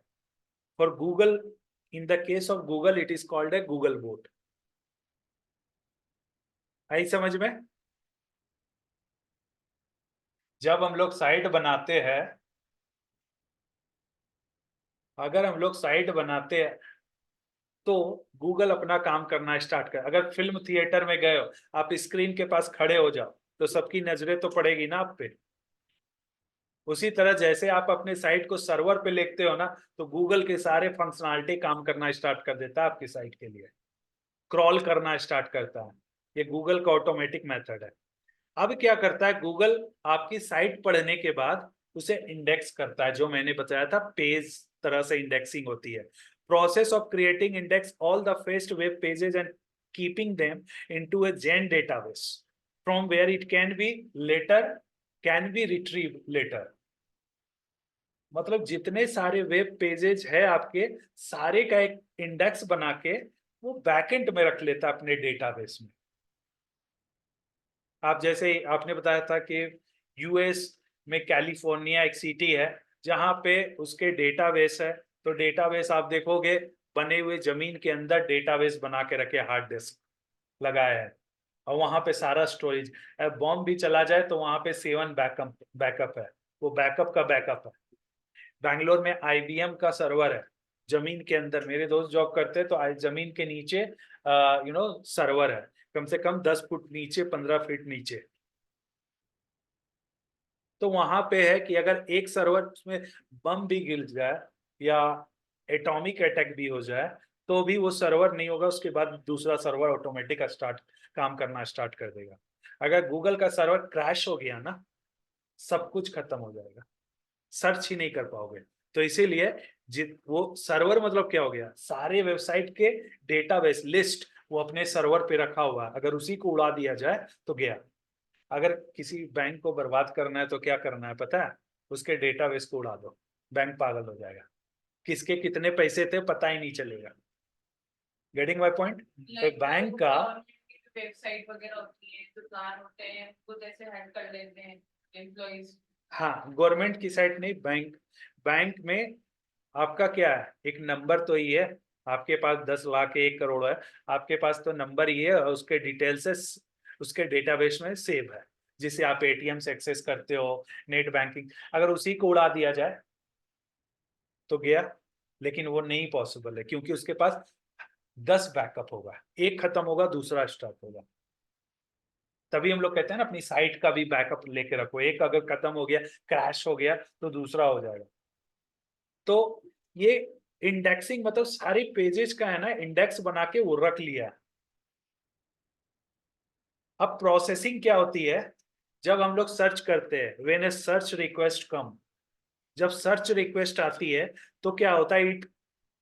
For Google, in the case of Google, it is called a Google bot. आई समझ में? जब हम लोग साइट बनाते हैं, अगर हम लोग साइट बनाते हैं तो गूगल अपना काम करना स्टार्ट कर। अगर फिल्म थिएटर में गए हो, आप स्क्रीन के पास खड़े हो जाओ, तो सबकी नजरें तो पड़ेगी ना आप पे। उसी तरह जैसे आप अपने साइट को सर्वर पे लिखते हो ना, तो गूगल के सारे फंक्शनलिटी काम करना स्टार्ट कर देता है आपकी साइट के लिए, क्रॉल करना स्टार्ट करता है। ये गूगल का ऑटोमेटिक मेथड है। अब क्या करता है गूगल, आपकी साइट पढ़ने के बाद उसे इंडेक्स करता है, जो मैंने बताया था पेज तरह से इंडेक्सिंग होती है। Process of creating index all the first web pages and keeping them into a gen database from where it can be retrieve later. मतलब जितने सारे वेब पेजेज है आपके, सारे का एक इंडेक्स बना के वो बैकएंड में रख लेता अपने डेटाबेस में। आप जैसे आपने बताया था कि यूएस में कैलिफोर्निया एक सिटी है जहां पे उसके डेटाबेस है, तो डेटाबेस आप देखोगे बने हुए जमीन के अंदर डेटाबेस बना के रखे, हार्ड डिस्क लगाया है, और वहां पे सारा स्टोरेज। बॉम्ब भी चला जाए तो वहां पे 7 बैकअप है, वो बैकअप का बैकअप है। बैंगलोर में आईबीएम का सर्वर है जमीन के अंदर, मेरे दोस्त जॉब करते हैं, तो जमीन के नीचे सर्वर है, कम से कम 10 फुट नीचे, 15 फीट नीचे। तो वहां पे है कि अगर एक सर्वर में बम भी गिर जाए या एटॉमिक अटैक भी हो जाए, तो भी वो सर्वर नहीं होगा, उसके बाद दूसरा सर्वर ऑटोमेटिक काम करना स्टार्ट कर देगा। अगर गूगल का सर्वर क्रैश हो गया ना, सब कुछ खत्म हो जाएगा, सर्च ही नहीं कर पाओगे। तो इसीलिए वो सर्वर मतलब क्या हो गया, सारे वेबसाइट के डेटाबेस लिस्ट वो अपने सर्वर पे रखा हुआ है, अगर उसी को उड़ा दिया जाए तो गया। अगर किसी बैंक को बर्बाद करना है तो क्या करना है पता है, उसके डेटाबेस को उड़ा दो, बैंक पागल हो जाएगा, किसके कितने पैसे थे पता ही नहीं चलेगा। Getting my point? बैंक का
वेबसाइट वगैरह होती है, दुकान होते हैं, वो जैसे हैक कर लेते हैं एम्प्लॉइज।
हाँ, गवर्नमेंट की साइट नहीं, बैंक में आपका क्या है, एक नंबर तो ही है। आपके पास 10 लाख 1 करोड़ है, आपके पास तो नंबर ही है, और उसके डिटेल्स उसके डेटाबेस में सेव है, जिसे आप एटीएम से एक्सेस करते हो, नेट बैंकिंग। अगर उसी को उड़ा दिया जाए तो गया, लेकिन वो नहीं पॉसिबल है, क्योंकि उसके पास 10 बैकअप होगा, एक खत्म होगा दूसरा स्टार्ट होगा। तभी हम लोग कहते हैं ना, अपनी साइट का भी बैकअप लेके रखो, एक अगर खत्म हो गया, क्रैश हो गया, तो दूसरा हो जाएगा। तो ये इंडेक्सिंग मतलब सारे पेजेस का है ना, इंडेक्स बना के वो रख लिया। अब प्रोसेसिंग क्या होती है, जब हम लोग सर्च करते हैं, व्हेन ए सर्च रिक्वेस्ट कम, जब सर्च रिक्वेस्ट आती है तो क्या होता है, इट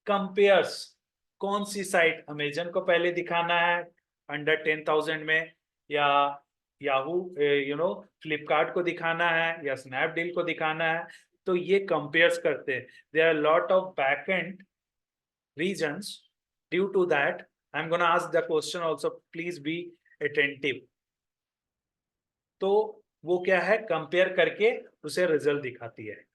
कंपेयर्स कौन सी साइट, अमेजन को पहले दिखाना है अंडर 10,000 में, या याहू फ्लिपकार्ट को दिखाना है, या स्नैपडील को दिखाना है, तो ये कंपेयर्स करते हैं। There are lot of backend reasons. Due to that, I'm going to ask the question also, please be attentive. तो वो क्या है, कंपेयर करके उसे रिजल्ट दिखाती है।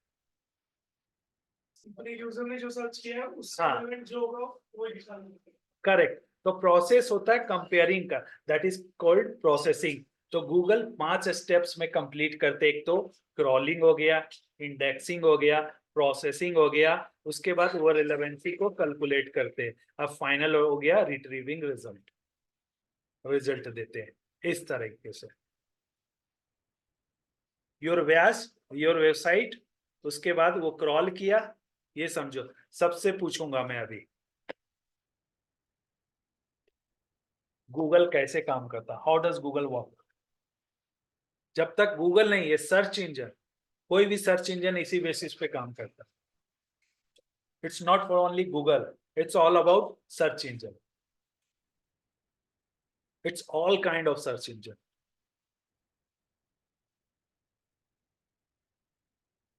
अपने यूजर ने जो सर्च किया है उससे
हाँ।
relevant जो होगा वो ही दिखा देंगे।
करेक्ट। तो प्रोसेस होता है कंपेयरिंग का, दैट इज कॉल्ड प्रोसेसिंग। तो गूगल 5 स्टेप्स में कंप्लीट करते, एक तो क्रॉलिंग हो गया, इंडेक्सिंग हो गया, प्रोसेसिंग हो गया, उसके बाद वो रिलेवेंसी को कैलकुलेट करते हैं, अब फाइनल हो गया रिट्रीविंग रिजल्ट, रिजल्ट देते हैं इस तरीके से। योर व्यास, योर वेबसाइट, उसके बाद वो क्रॉल किया, ये समझो। सबसे पूछूंगा मैं अभी, गूगल कैसे काम करता, हाउ डज गूगल वर्क। जब तक गूगल नहीं है सर्च इंजन, कोई भी सर्च इंजन इसी बेसिस पे काम करता। It's not for only Google, it's all about search engine, it's all kind of search engine.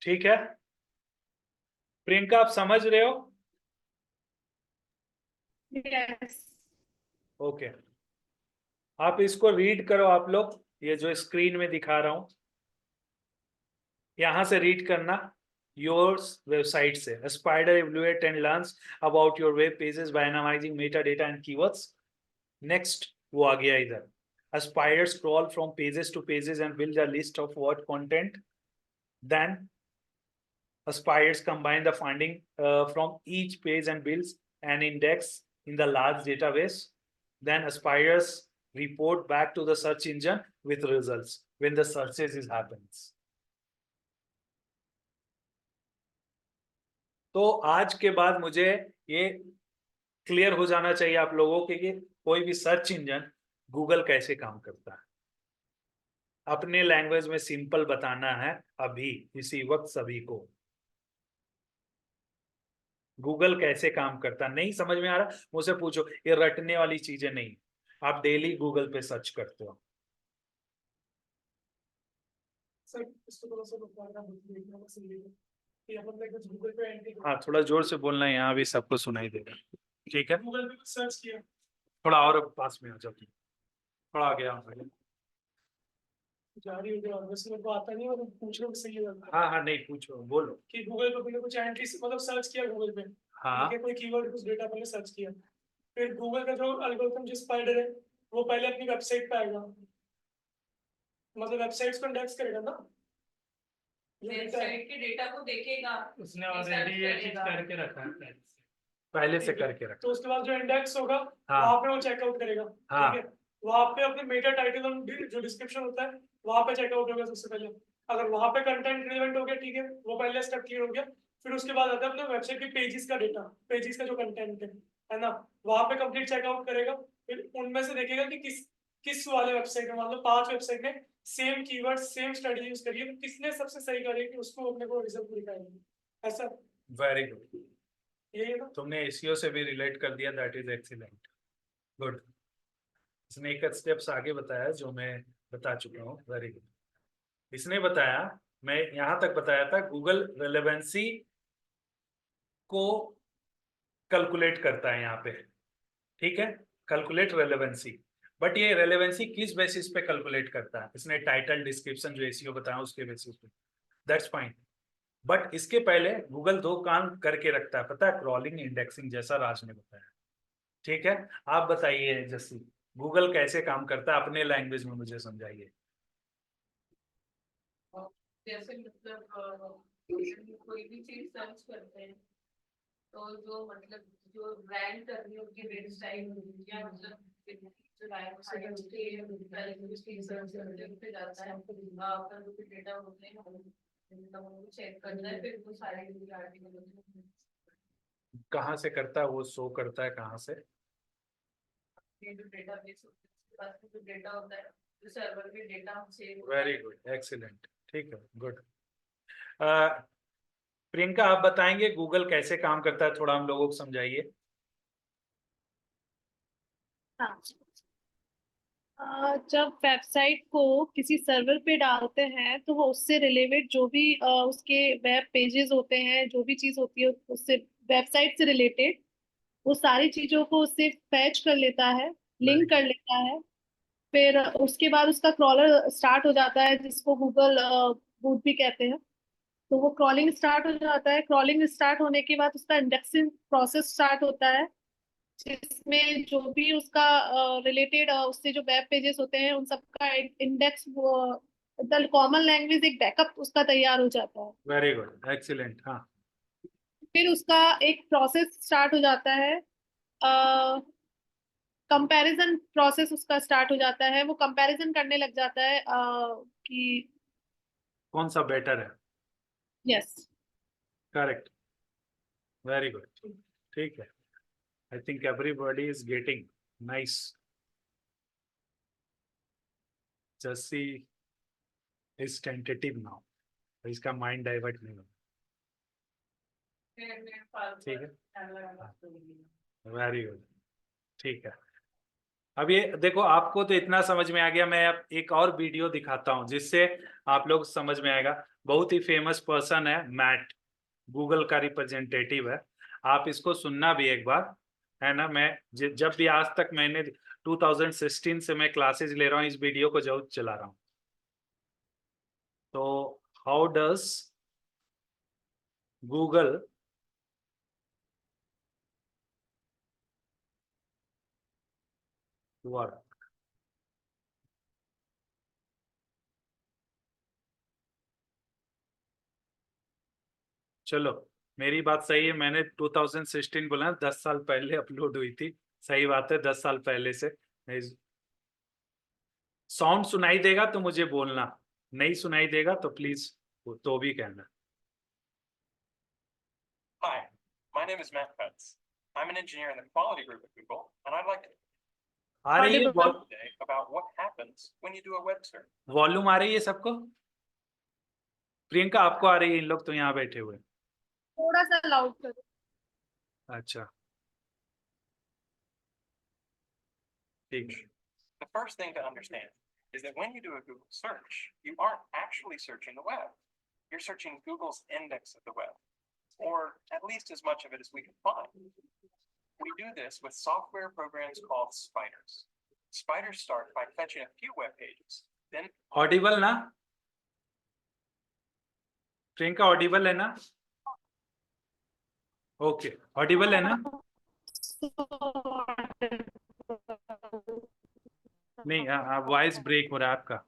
ठीक है प्रियंका, आप समझ रहे हो?
यस।
ओके, आप इसको रीड करो आप लोग, ये जो स्क्रीन में दिखा रहा हूं यहां से रीड करना। योर वेबसाइट से spider evaluate and learns about your web pages by analysing meta data and keywords. Next वो आ गया इधर, a spider scroll from pages to pages and build a list of what content. Then a spiders combine the finding from each page and builds an index in the large database. Then a spiders report back to the search engine with results when the searches is happens. तो आज के बाद मुझे ये clear हो जाना चाहिए आप लोगों के कि कोई भी सर्च इंजन गूगल कैसे काम करता है। अपने लैंग्वेज में सिंपल बताना है अभी इसी वक्त सभी को, गूगल कैसे काम करता। नहीं समझ में आ रहा मुझसे पूछो, ये रटने वाली चीजें नहीं, आप डेली गूगल पे सर्च करते हो।
सर इसको थोड़ा सा बताना देखना बस ये कि अपन ने कुछ गूगल पे एंट्री
हाँ थोड़ा जोर से बोलना है, यहाँ भी सबको सुनाई देगा। ठीक है,
गूगल पे सर्च किया,
थोड़ा और पास में आ जाओ, थोड़ा आगे आओ।
जारी हो गया, वैसे मेरे को आता नहीं और पूछ रहा हूँ सही है
हाँ हाँ नहीं पूछो, बोलो।
कि गूगल पे मैंने कुछ एंट्री मतलब सर्च किया गूगल पे,
हाँ
ठीक है, कोई कीवर्ड कुछ डेटा मैंने सर्च किया, फिर गूगल का जो एल्गोरिथम जो स्पाइडर है वो पहले अपनी वेबसाइट पे आएगा, मतलब वेबसाइट्स को इंडेक्स करेगा ना, ये डेटा
वेबसाइट के डेटा को देखेगा,
उसने ऑलरेडी ये चीज करके रखा है
पहले से करके रखो।
तो उसके बाद जो इंडेक्स होगा
हाँ
वहां पे वो चेकआउट करेगा,
हाँ।
ठीक है, वहां पे अपने मेटा टाइटल और जो डिस्क्रिप्शन होता है वहां पे चेकआउट होगा सबसे पहले। अगर वहां पे कंटेंट रिलेवेंट हो गया, ठीक है, वो पहले स्टेप क्लियर हो गया, फिर उसके बाद आता है अपने वेबसाइट के पेजेस का डेटा, पेजेस का जो कंटेंट है ना, वहां पे कंप्लीट चेकआउट करेगा, फिर उनमें से देखेगा कि किस वाले वेबसाइट में, मतलब 5 वेबसाइट ने same keyword same strategy use करी है, तो किसने सबसे सही करी कि उसको अपने को रिजल्ट दिखाएगा, ऐसा।
वेरी गुड,
यही है ना।
तुमने एसईओ से भी रिलेट कर दिया, दैट इज एक्सीलेंट, गुड। इसने एक स्टेप्स आगे बताया जो मैं बता चुका हूँ, वेरी गुड। इसने बताया, मैं यहां तक बताया था गूगल रेलेवेंसी को कैलकुलेट करता है यहाँ पे, ठीक है, कैलकुलेट रेलेवेंसी। बट ये रेलेवेंसी किस बेसिस पे कैलकुलेट करता है, इसने टाइटल डिस्क्रिप्शन जो एसईओ बताया उसके बेसिस पे, दैट्स फाइन। बट इसके पहले गूगल 2 काम करके रखता है, पता है, क्रॉलिंग, इंडेक्सिंग, जैसा राज ने बताया। ठीक है, आप बताइए जस्सी, गूगल कैसे काम करता है अपने लैंग्वेज में मुझे समझाइए।
जैसे मतलब कोई भी चीज सर्च करते हैं तो जो मतलब जो ब्रांड करनी होगी वेबसाइट या मतलब जो वेबसाइट के सर्च करते हैं पे जाता है, पर जो डेटा होते हैं वो चेक करना है, फिर वो सारे आर्टिकल
कहाँ से करता है वो शो करता है, कहाँ से?
जो डेटाबेस होता है उसके पास जो डेटा होता है जो सर्वर पे data save.
Very good, excellent, ठीक है, गुड। प्रियंका आप बताएंगे गूगल कैसे काम करता है, थोड़ा हम लोगों को समझाइए।
हाँ। जब वेबसाइट को किसी सर्वर पे डालते हैं तो वो उससे रिलेटेड जो भी उसके वेब पेजेस होते हैं, जो भी चीज होती है उससे वेबसाइट से रिलेटेड वो सारी चीजों को उससे फैच कर लेता है, लिंक कर लेता है। फिर उसके बाद उसका क्रॉलर स्टार्ट हो जाता है जिसको गूगल बूट भी कहते हैं। तो वो क्रॉलिंग स्टार्ट हो जाता है। क्रॉलिंग स्टार्ट होने के बाद उसका इंडेक्सिंग प्रोसेस स्टार्ट होता है, जिसमें जो भी उसका रिलेटेड उससे जो वेब पेजेस होते हैं उन सबका इंडेक्स, द कॉमन लैंग्वेज एक बैकअप उसका तैयार हो जाता है।
Very good, excellent. हाँ,
फिर उसका एक प्रोसेस स्टार्ट हो जाता है, कंपैरिजन प्रोसेस उसका स्टार्ट हो जाता है। वो कंपैरिजन करने लग जाता है कि
कौन सा बेटर है।
यस।
Correct, very good. ठीक है, I think everybody is getting nice. Jassi is tentative now, इसका माइंड डाइवर्ट नहीं होगा। ठीक है, वेरी गुड। ठीक है, अब ये देखो, आपको तो इतना समझ में आ गया। मैं अब एक और वीडियो दिखाता हूं जिससे आप लोग समझ में आएगा। बहुत ही फेमस पर्सन है मैट, गूगल का रिप्रेजेंटेटिव है। आप इसको सुनना भी एक बार, है ना। मैं जब भी आज तक मैंने 2016 से मैं क्लासेस ले रहा हूँ, इस वीडियो को जरूर चला रहा हूँ। तो हाउ डज गूगल वर्क। चलो, मेरी बात सही है, मैंने 2016 बोला ना, 10 साल पहले अपलोड हुई थी। सही बात है, 10 साल पहले से। साउंड सुनाई देगा तो मुझे बोलना, नहीं सुनाई देगा तो प्लीज तो भी कहना।
Hi, my name is Matt Putz. I'm an engineer in the quality group at Google, and I'd like to
आ रही है
Audible.
talk today about what happens when you do a web search.
Volume आ रही है सबको? प्रियंका आपको आ रही है? इन लोग तो यहाँ बैठे हुए।
थोड़ा सा लाउड करो।
अच्छा, ठीक।
The first thing to understand is that when you do a Google search, you aren't actually searching the web. You're searching Google's index of the web, or at least as much of it as we can find. We do this with software programs called spiders. Spiders start by fetching a few web pages, then
Audible ना Priyanka? Audible है ना? Okay, Audible है ना? नहीं, voice break हो रहा है आपका।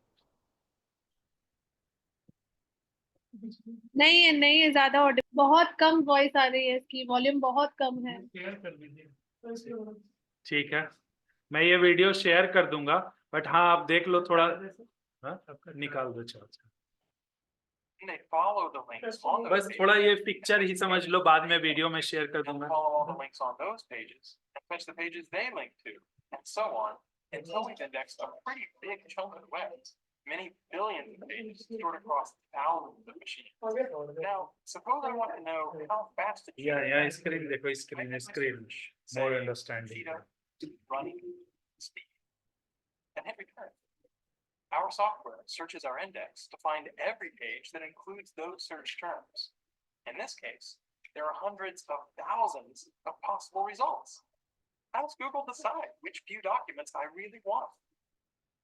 नहीं है, नहीं है, ज्यादा बहुत कम वॉइस आ रही है, इसकी वॉल्यूम बहुत कम है।
शेयर कर दीजिए।
ठीक है, मैं ये वीडियो शेयर कर दूंगा, बट हाँ आप देख लो थोड़ा। हाँ, निकाल दो charge.
they follow the links on those
बस
pages.
थोड़ा ये पिक्चर ही समझ लो, बाद में वीडियो में शेयर कर
And
दूंगा।
follow all the links on those pages and fetch the pages they link to, and so on, until we've indexed a pretty big chunk of the web, many billions of pages stored across thousands of machines. Now, suppose I want to know how fast a
या screen देखो, screen more understanding.
running speed, and hit return. Our software searches our index to find every page that includes those search terms. In this case, there are hundreds of thousands of possible results. How does Google decide which few documents I really want?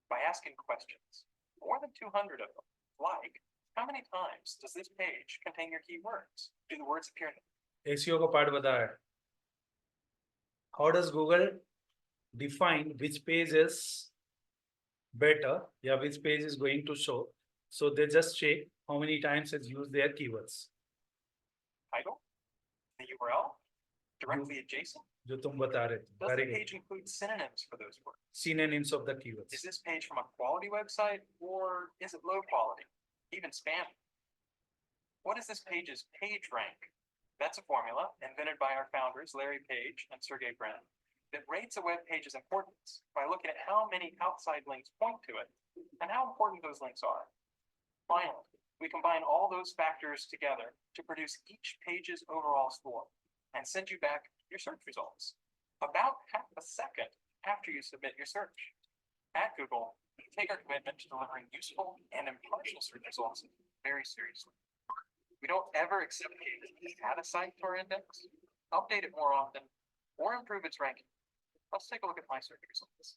By asking questions, more than 200 of them, like, how many times does this page contain your keywords? Do the words appear in
SEO का part बताया है। How does Google define which page is better, yeah, which page is going to show? So they just check how many times it's used their keywords.
title, the URL, directly adjacent?
जो तुम बता रहे थे,
Does
very
the
good.
page include synonyms for those words?
Synonyms of the keywords.
Is this page from a quality website, or is it low quality, even spam? What is this page's page rank? That's a formula invented by our founders, Larry Page and Sergey Brin, that rates a web page's importance by looking at how many outside links point to it and how important those links are. Finally, we combine all those factors together to produce each page's overall score and send you back your search results about half a second after you submit your search. At Google, we take our commitment to delivering useful and impartial search results very seriously. We don't ever accept pages that add a site to our index, update it more often, or improve its ranking. Let's take a look at my search results.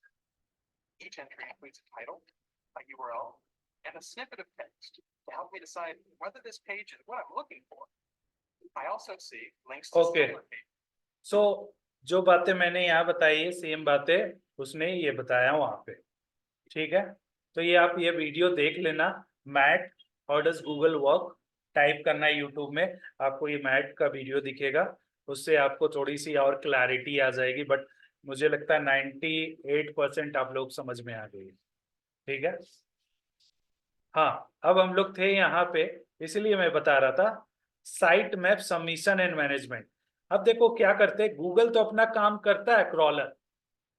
Each entry includes a title, a URL, and a snippet of text to help me decide whether this page is what I'm looking for. I also see links to
Okay.
similar pages.
सो जो बातें मैंने यहाँ बताई है same बातें उसने ये बताया वहां पे, ठीक है। तो ये आप ये वीडियो देख लेना, Matt how does Google work, type करना है यूट्यूब में, आपको ये मैट का वीडियो दिखेगा, उससे आपको थोड़ी सी और क्लैरिटी आ जाएगी। बट मुझे लगता है 98% आप लोग समझ में आ गई, ठीक है। हाँ, अब हम लोग थे यहाँ पे, इसलिए मैं बता रहा था site map submission and management. अब देखो क्या करते हैं, गूगल तो अपना काम करता है,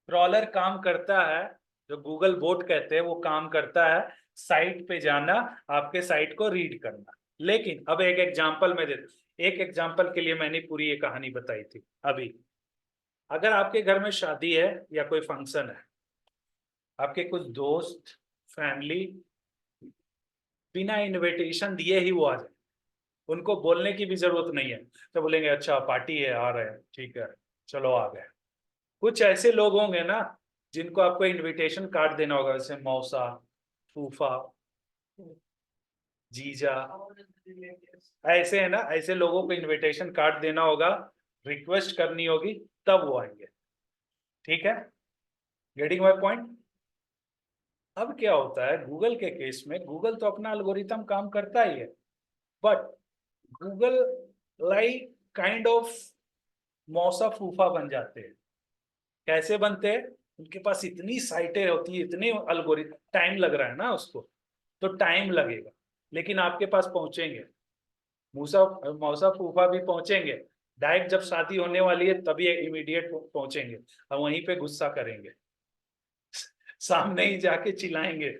क्रॉलर काम करता है, जो गूगल बोट कहते हैं वो काम करता है साइट पे जाना, आपके साइट को रीड करना। लेकिन अब एक एग्जांपल मैं देता हूं, एक एग्जांपल के लिए मैंने पूरी ये कहानी बताई थी। अभी अगर आपके घर में शादी है या कोई फंक्शन है, आपके कुछ दोस्त फैमिली बिना इनविटेशन दिए ही वो आ जाए, उनको बोलने की भी जरूरत नहीं है, तो बोलेंगे अच्छा पार्टी है आ रहे हैं, ठीक है चलो आ गए। कुछ ऐसे लोग होंगे ना जिनको आपको इनविटेशन कार्ड देना होगा, जैसे मौसा, फूफा, जीजा, ऐसे है ना, ऐसे लोगों को इनविटेशन कार्ड देना होगा, रिक्वेस्ट करनी होगी, तब वो आएंगे, ठीक है। Getting my point. अब क्या होता है गूगल के केस में, गूगल तो अपना एल्गोरिथम काम करता ही है, but Google like kind of मौसा फूफा बन जाते हैं। कैसे बनते हैं, उनके पास इतनी साइटें होती है, इतने एल्गोरिथम, टाइम लग रहा है ना उसको, तो टाइम लगेगा, लेकिन आपके पास पहुंचेंगे, मौसा फूफा भी पहुंचेंगे, डायरेक्ट जब शादी होने वाली है तभी इमीडिएट पहुंचेंगे और वहीं पे गुस्सा करेंगे, सामने ही जाके चिल्लाएंगे,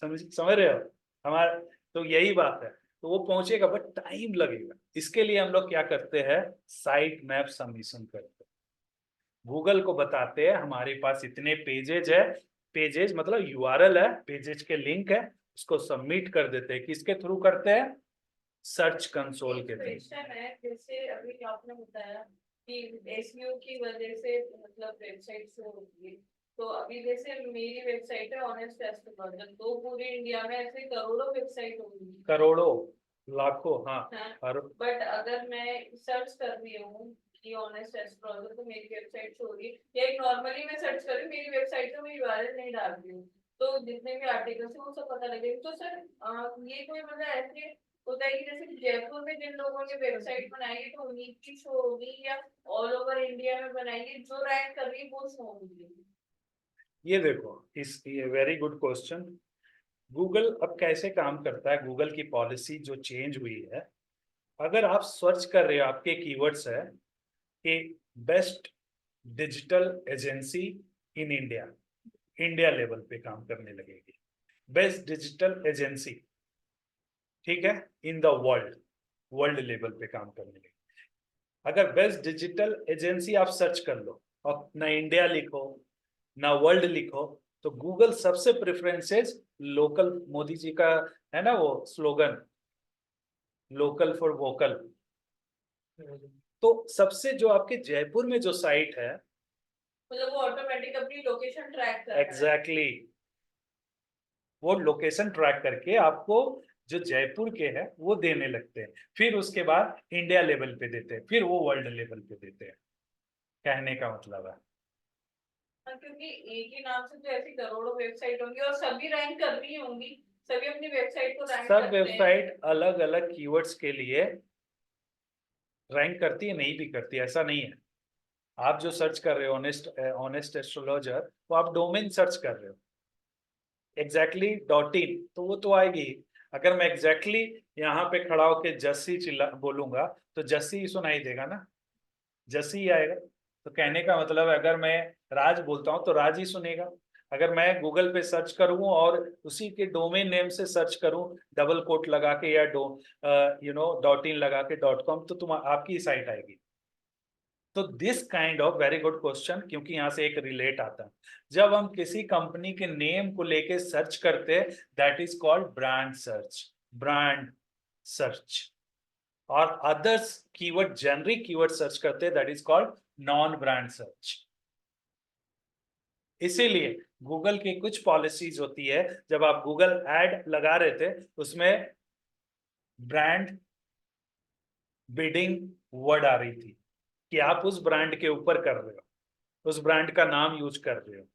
समझ रहे हो हमारा। तो यही बात है, तो वो पहुंचेगा बट टाइम लगेगा। इसके लिए हम लोग क्या करते हैं, साइट मैप सबमिशन करते हैं, गूगल को बताते हैं हमारे पास इतने पेजेज है, पेजेज मतलब यूआरएल है, पेजेज के लिंक है, उसको सबमिट कर देते हैं। किसके थ्रू करते हैं, सर्च कंसोल के थ्रू।
क्वेश्चन है, जैसे अभी आपने बताया कि एसईओ की वजह से मतलब वेबसाइट शो होती है, तो अभी जैसे मेरी वेबसाइट है ऑनेस्ट एस्ट्रोलॉजर, तो पूरे इंडिया में ऐसे करोड़ों वेबसाइट होंगी,
करोड़ों, लाखों, हाँ।
बट अगर मैं सर्च कर रही हूँ कि ऑनेस्ट एस्ट्रोलॉजर, तो मेरी वेबसाइट शो हो रही है, या एक नॉर्मली मैं सर्च कर रही हूँ मेरी वेबसाइट, तो मैं यूआरएल नहीं डाल रही हूँ, तो जितने भी आर्टिकल्स है वो सब पता लगेगा। तो सर ये कोई मतलब ऐसे होता है कि जैसे जयपुर में जिन लोगों ने वेबसाइट बनाई है तो उन्हीं की शो होगी, या ऑल ओवर इंडिया में बनाएंगे, जो रैंक कर रही है वो शो होगी?
ये देखो, ये वेरी गुड क्वेश्चन। गूगल अब कैसे काम करता है, गूगल की पॉलिसी जो चेंज हुई है, अगर आप सर्च कर रहे हो, आपके कीवर्ड्स है कि best digital agency in India, India level पे काम करने लगेगी, बेस्ट डिजिटल एजेंसी, ठीक है, इन द वर्ल्ड लेवल पे काम करने लगेगी। अगर बेस्ट डिजिटल एजेंसी आप सर्च कर लो और ना इंडिया लिखो ना वर्ल्ड लिखो, तो गूगल सबसे प्रेफरेंसेस लोकल, मोदी जी का है ना वो स्लोगन, लोकल फॉर वोकल। तो सबसे जो आपके जयपुर में जो साइट है,
मतलब वो ऑटोमेटिक अपनी लोकेशन ट्रैक कर रहा है।
एग्जैक्टली, वो लोकेशन ट्रैक करके आपको जो जयपुर के है वो देने लगते हैं, फिर उसके बाद इंडिया लेवल पे देते हैं, फिर वो वर्ल्ड लेवल पे देते हैं, कहने का मतलब है।
क्योंकि एक ही नाम से तो ऐसी करोड़ों वेबसाइट होंगी और सभी रैंक कर रही होंगी, सभी अपनी वेबसाइट को रैंक
सब
करते हैं।
वेबसाइट अलग अलग कीवर्ड्स के लिए रैंक करती है, नहीं भी करती है, ऐसा नहीं है। आप जो सर्च कर रहे हो ऑनेस्ट एस्ट्रोलॉजर, वो आप डोमेन सर्च कर रहे हो, एग्जैक्टली .in, तो वो तो आएगी। अगर मैं एग्जैक्टली यहाँ पे खड़ा होकर जस्सी चिल्ला बोलूंगा तो जस्सी ही सुनाई देगा ना, जस्सी ही आएगा। तो कहने का मतलब है अगर मैं राज बोलता हूँ तो राज ही सुनेगा। अगर मैं गूगल पे सर्च करूँ और उसी के डोमेन नेम से सर्च करूँ डबल कोट लगा के या .in लगा के .com, तो आपकी साइट आएगी। तो this kind of very good question, क्योंकि यहाँ से एक रिलेट आता है, जब हम किसी कंपनी के नेम को लेके सर्च करते हैं that is called brand search, और others keyword generic keyword search करते हैं that is called non brand search. इसीलिए गूगल की कुछ पॉलिसीज होती है, जब आप गूगल एड लगा रहे थे उसमें ब्रांड बिडिंग वर्ड आ रही थी कि आप उस ब्रांड के ऊपर कर रहे हो, उस ब्रांड का नाम यूज कर रहे हो,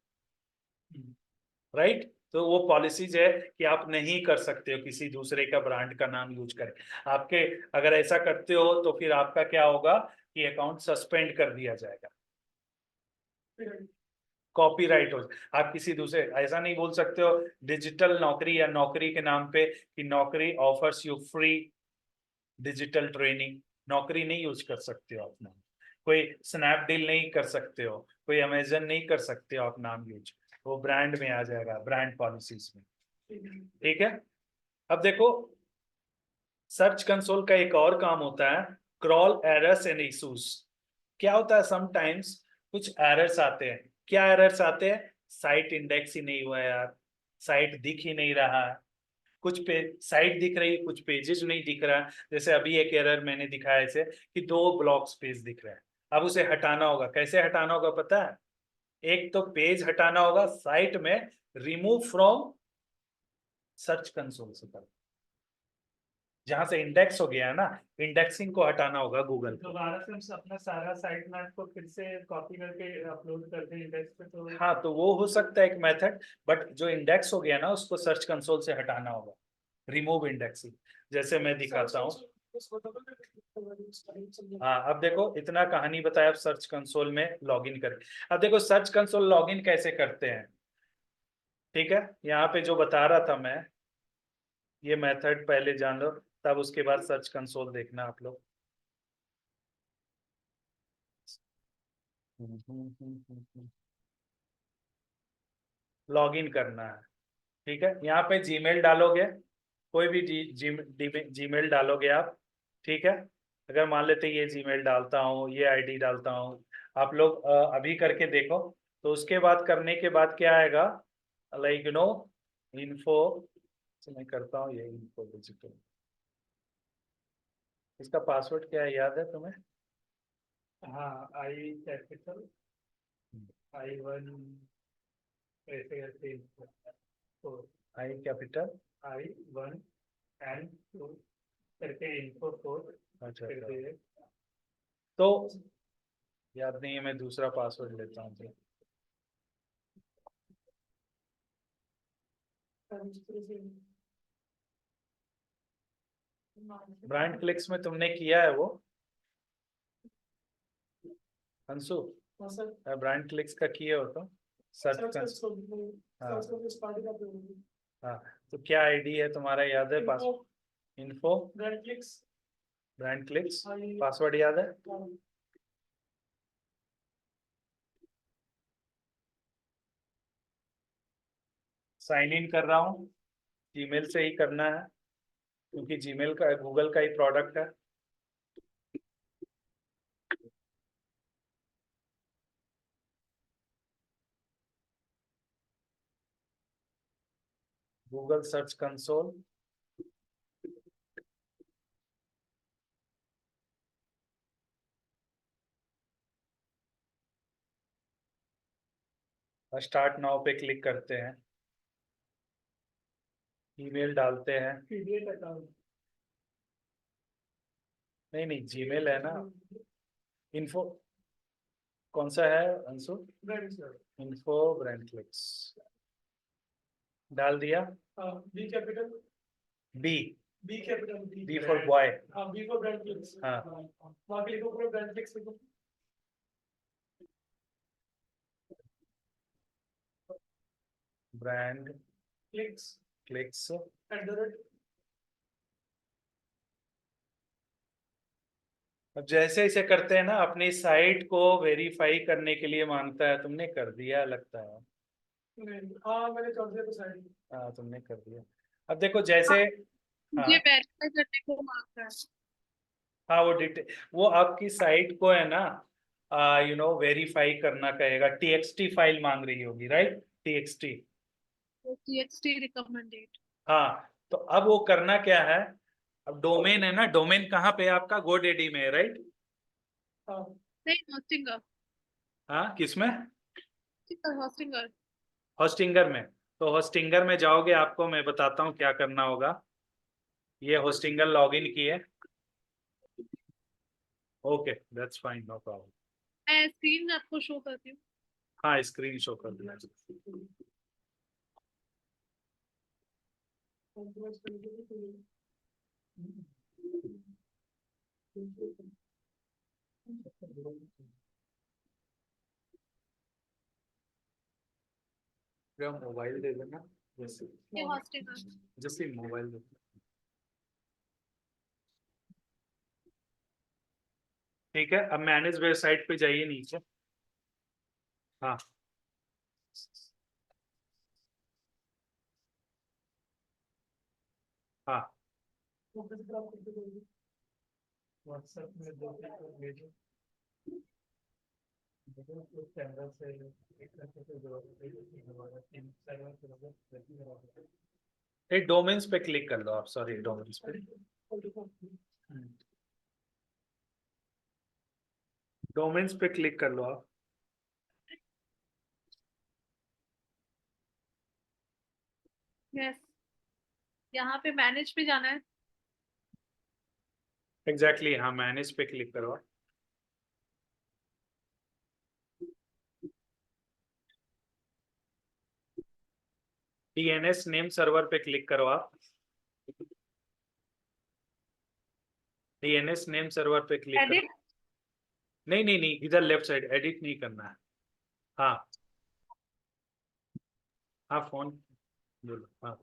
राइट। तो वो पॉलिसीज है कि आप नहीं कर सकते हो किसी दूसरे का ब्रांड का नाम यूज करें। आपके अगर ऐसा करते हो तो फिर आपका क्या होगा कि अकाउंट सस्पेंड कर दिया जाएगा, कॉपीराइट हो। आप किसी दूसरे ऐसा नहीं बोल सकते हो डिजिटल नौकरी या नौकरी के नाम पे कि नौकरी offers you free digital training, नौकरी नहीं यूज कर सकते हो आप नाम। कोई स्नैपडील नहीं कर सकते हो, कोई अमेजन नहीं कर सकते हो आप नाम यूज, वो ब्रांड में आ जाएगा, ब्रांड पॉलिसीज में, ठीक है। अब देखो सर्च कंसोल का एक और काम होता है क्रॉल एरर्स एंड इश्यूज। क्या होता है समटाइम्स कुछ एरर्स आते हैं। क्या एरर्स आते हैं? साइट इंडेक्स ही नहीं हुआ यार, साइट दिख ही नहीं रहा है, कुछ पेज साइट दिख रही है कुछ पेजेस नहीं दिख रहा है। जैसे अभी एक एरर मैंने दिखाया ऐसे कि 2 ब्लॉक्स पेज दिख रहे हैं। अब उसे हटाना होगा, कैसे हटाना होगा पता है? एक तो पेज हटाना होगा साइट में, रिमूव फ्रॉम सर्च कंसोल से कर, जहां से इंडेक्स हो गया है ना, इंडेक्सिंग को हटाना होगा गूगल को।
दोबारा से हम अपना सारा साइट मैप को फिर से कॉपी करके अपलोड कर दें इंडेक्स पे तो
हाँ तो वो हो सकता है एक मेथड, बट जो इंडेक्स हो गया ना उसको सर्च कंसोल से हटाना होगा, रिमूव इंडेक्सिंग, जैसे मैं दिखाता हूँ। हाँ अब देखो इतना कहानी बताया, अब सर्च कंसोल में लॉगिन करें। अब देखो सर्च कंसोल लॉगिन कैसे करते हैं, ठीक है। यहाँ पे जो बता रहा था मैं, ये मेथड पहले जान लो तब उसके बाद सर्च कंसोल देखना आप लोग। लॉगिन करना है, ठीक है। यहाँ पे जीमेल डालोगे, कोई भी जीमेल डालोगे आप, ठीक है। अगर मान लेते ये जीमेल डालता हूँ, ये आईडी डालता हूँ, आप लोग अभी करके देखो। तो उसके बाद करने के बाद क्या आएगा, लाइक यू नो इन्फो, मैं करता हूँ ये इन्फो डिजिटल, इसका पासवर्ड क्या है याद है तुम्हें?
हाँ आई कैपिटल I1 ऐसे ऐसे तो
आई कैपिटल
I1 and 2 करके इनको कोड
अच्छा
कर
अच्छा।
दिए।
तो याद नहीं है, मैं दूसरा पासवर्ड लेता हूँ तो। ब्रांड क्लिक्स में तुमने किया है वो अंशु? ब्रांड क्लिक्स का किए हो तो सर्च हाँ हाँ। तो क्या आईडी है तुम्हारा याद है? Password info brand clicks, password याद है? साइन इन कर रहा हूँ, जीमेल से ही करना है क्योंकि जीमेल का गूगल का ही प्रोडक्ट है। Google search console, start now पे क्लिक करते हैं, ईमेल डालते हैं।
पीडीएफ अकाउंट
नहीं नहीं जीमेल है ना, इन्फो कौन सा है अंशु? इन्फो ब्रांड क्लिक्स डाल दिया।
B capital
B
B capital
B for boy.
हाँ बी फॉर ब्रांड क्लिक्स
हाँ।
वहाँ पे लिखो पूरा ब्रांड क्लिक्स लिखो
ब्रांड
क्लिक्स
क्लिक्स
@
अब जैसे इसे करते हैं ना, अपनी साइट को वेरीफाई करने के लिए मांगता है। तुमने कर दिया लगता है।
हाँ मैंने कर दिया तो साइड
हाँ तुमने कर दिया। अब देखो जैसे
मुझे
हाँ
वेरीफाई करने को मांग रहा है।
हाँ वो डिटेल, वो आपकी साइट को है ना यू नो वेरीफाई करना कहेगा, टीएक्सटी फाइल मांग रही होगी, राइट? TXT
TXT recommended.
हाँ। तो अब वो करना क्या है, अब डोमेन है ना, डोमेन कहाँ पे है आपका? GoDaddy में है, राइट?
नहीं होस्टिंगर,
हाँ किसमें?
होस्टिंगर।
होस्टिंगर में, तो होस्टिंगर में जाओगे, आपको मैं बताता हूँ क्या करना होगा। ये होस्टिंगर लॉगिन किए, okay that's fine, no problem.
मैं स्क्रीन आपको शो करती हूँ।
हाँ स्क्रीन शो कर दिया। मोबाइल दे देना, जैसे
ये हॉस्टिंग
जैसे मोबाइल दे। ठीक है, अब मैनेज वेबसाइट पे जाइए नीचे। हाँ हाँ
व्हाट्सएप में 2 पिक्चर भेजो, तो कैमरा से एक करके तो जरूरत है हमारा 3 सर्वर के मतलब
एक डोमेन्स पे क्लिक कर लो आप, सॉरी डोमेन्स पे, डोमेन्स पे क्लिक कर लो आप।
यस, यहाँ पे मैनेज पे जाना है।
एग्जैक्टली हाँ, मैनेज पे क्लिक करो आप। डीएनएस नेम सर्वर पे क्लिक करो आप। डीएनएस नेम सर्वर पे क्लिक करो।
एडिट,
नहीं नहीं नहीं, इधर लेफ्ट साइड, एडिट नहीं करना है। हाँ हाँ फोन बोलो, हाँ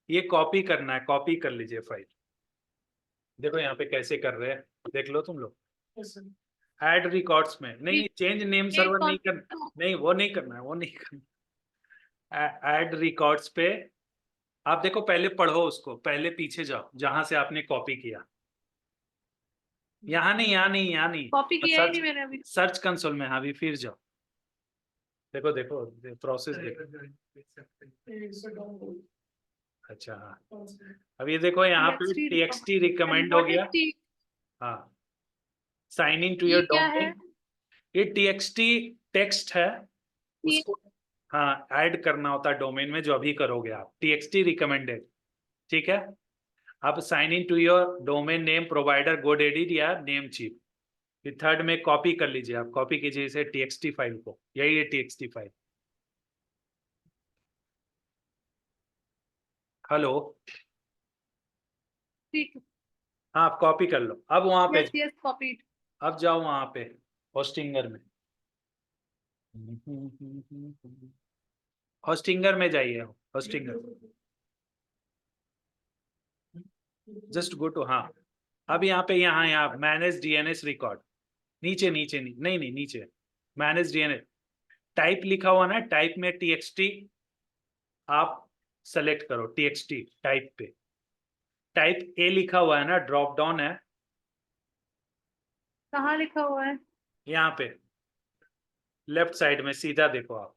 ये कॉपी करना है, कॉपी कर लीजिए फाइल। देखो यहाँ पे कैसे कर रहे हैं, देख लो तुम लोग। ऐड रिकॉर्ड्स में नहीं, चेंज नेम
ये
सर्वर नहीं
कौन
करना, नहीं वो नहीं करना है, वो नहीं करना। ऐड रिकॉर्ड्स पे आप देखो, पहले पढ़ो उसको, पहले पीछे जाओ जहां से आपने कॉपी किया। यहाँ नहीं, यहाँ नहीं, यहाँ नहीं,
कॉपी किया ही
सर्च,
नहीं मैंने अभी।
सर्च कंसोल में, हाँ अभी फिर जाओ। देखो देखो प्रोसेस देखो। अच्छा हाँ, अब ये देखो यहाँ पे
TXT
टीएक्सटी रिकमेंड हो
व्हाट
गया।
इज टी,
हाँ, साइन इन टू
ये
योर
क्या है?
डोमेन। ये टीएक्सटी टेक्स्ट है, उसको हाँ ऐड करना होता है डोमेन में, जो अभी करोगे आप, टीएक्सटी रिकमेंडेड। ठीक है, आप sign in to your domain name provider GoDaddy या नेम चीप, ये थर्ड में कॉपी कर लीजिए आप, कॉपी कीजिए इसे टीएक्सटी फाइल को, यही है टीएक्सटी फाइल। हेलो,
ठीक,
हाँ आप कॉपी कर लो, अब वहां पे
यस यस कॉपीड।
अब जाओ वहां पे होस्टिंगर में, होस्टिंगर में जाइए, होस्टिंगर जस्ट गो टू, हाँ अब यहाँ पे, यहाँ मैनेज डीएनएस रिकॉर्ड, नीचे नीचे नहीं नहीं नीचे, मैनेज डीएनएस, टाइप लिखा हुआ ना, टाइप में टीएक्सटी आप सेलेक्ट करो, टीएक्सटी टाइप पे, टाइप ए लिखा हुआ है ना, ड्रॉप डाउन है
कहाँ लिखा हुआ है?
यहाँ पे लेफ्ट साइड में, सीधा देखो आप,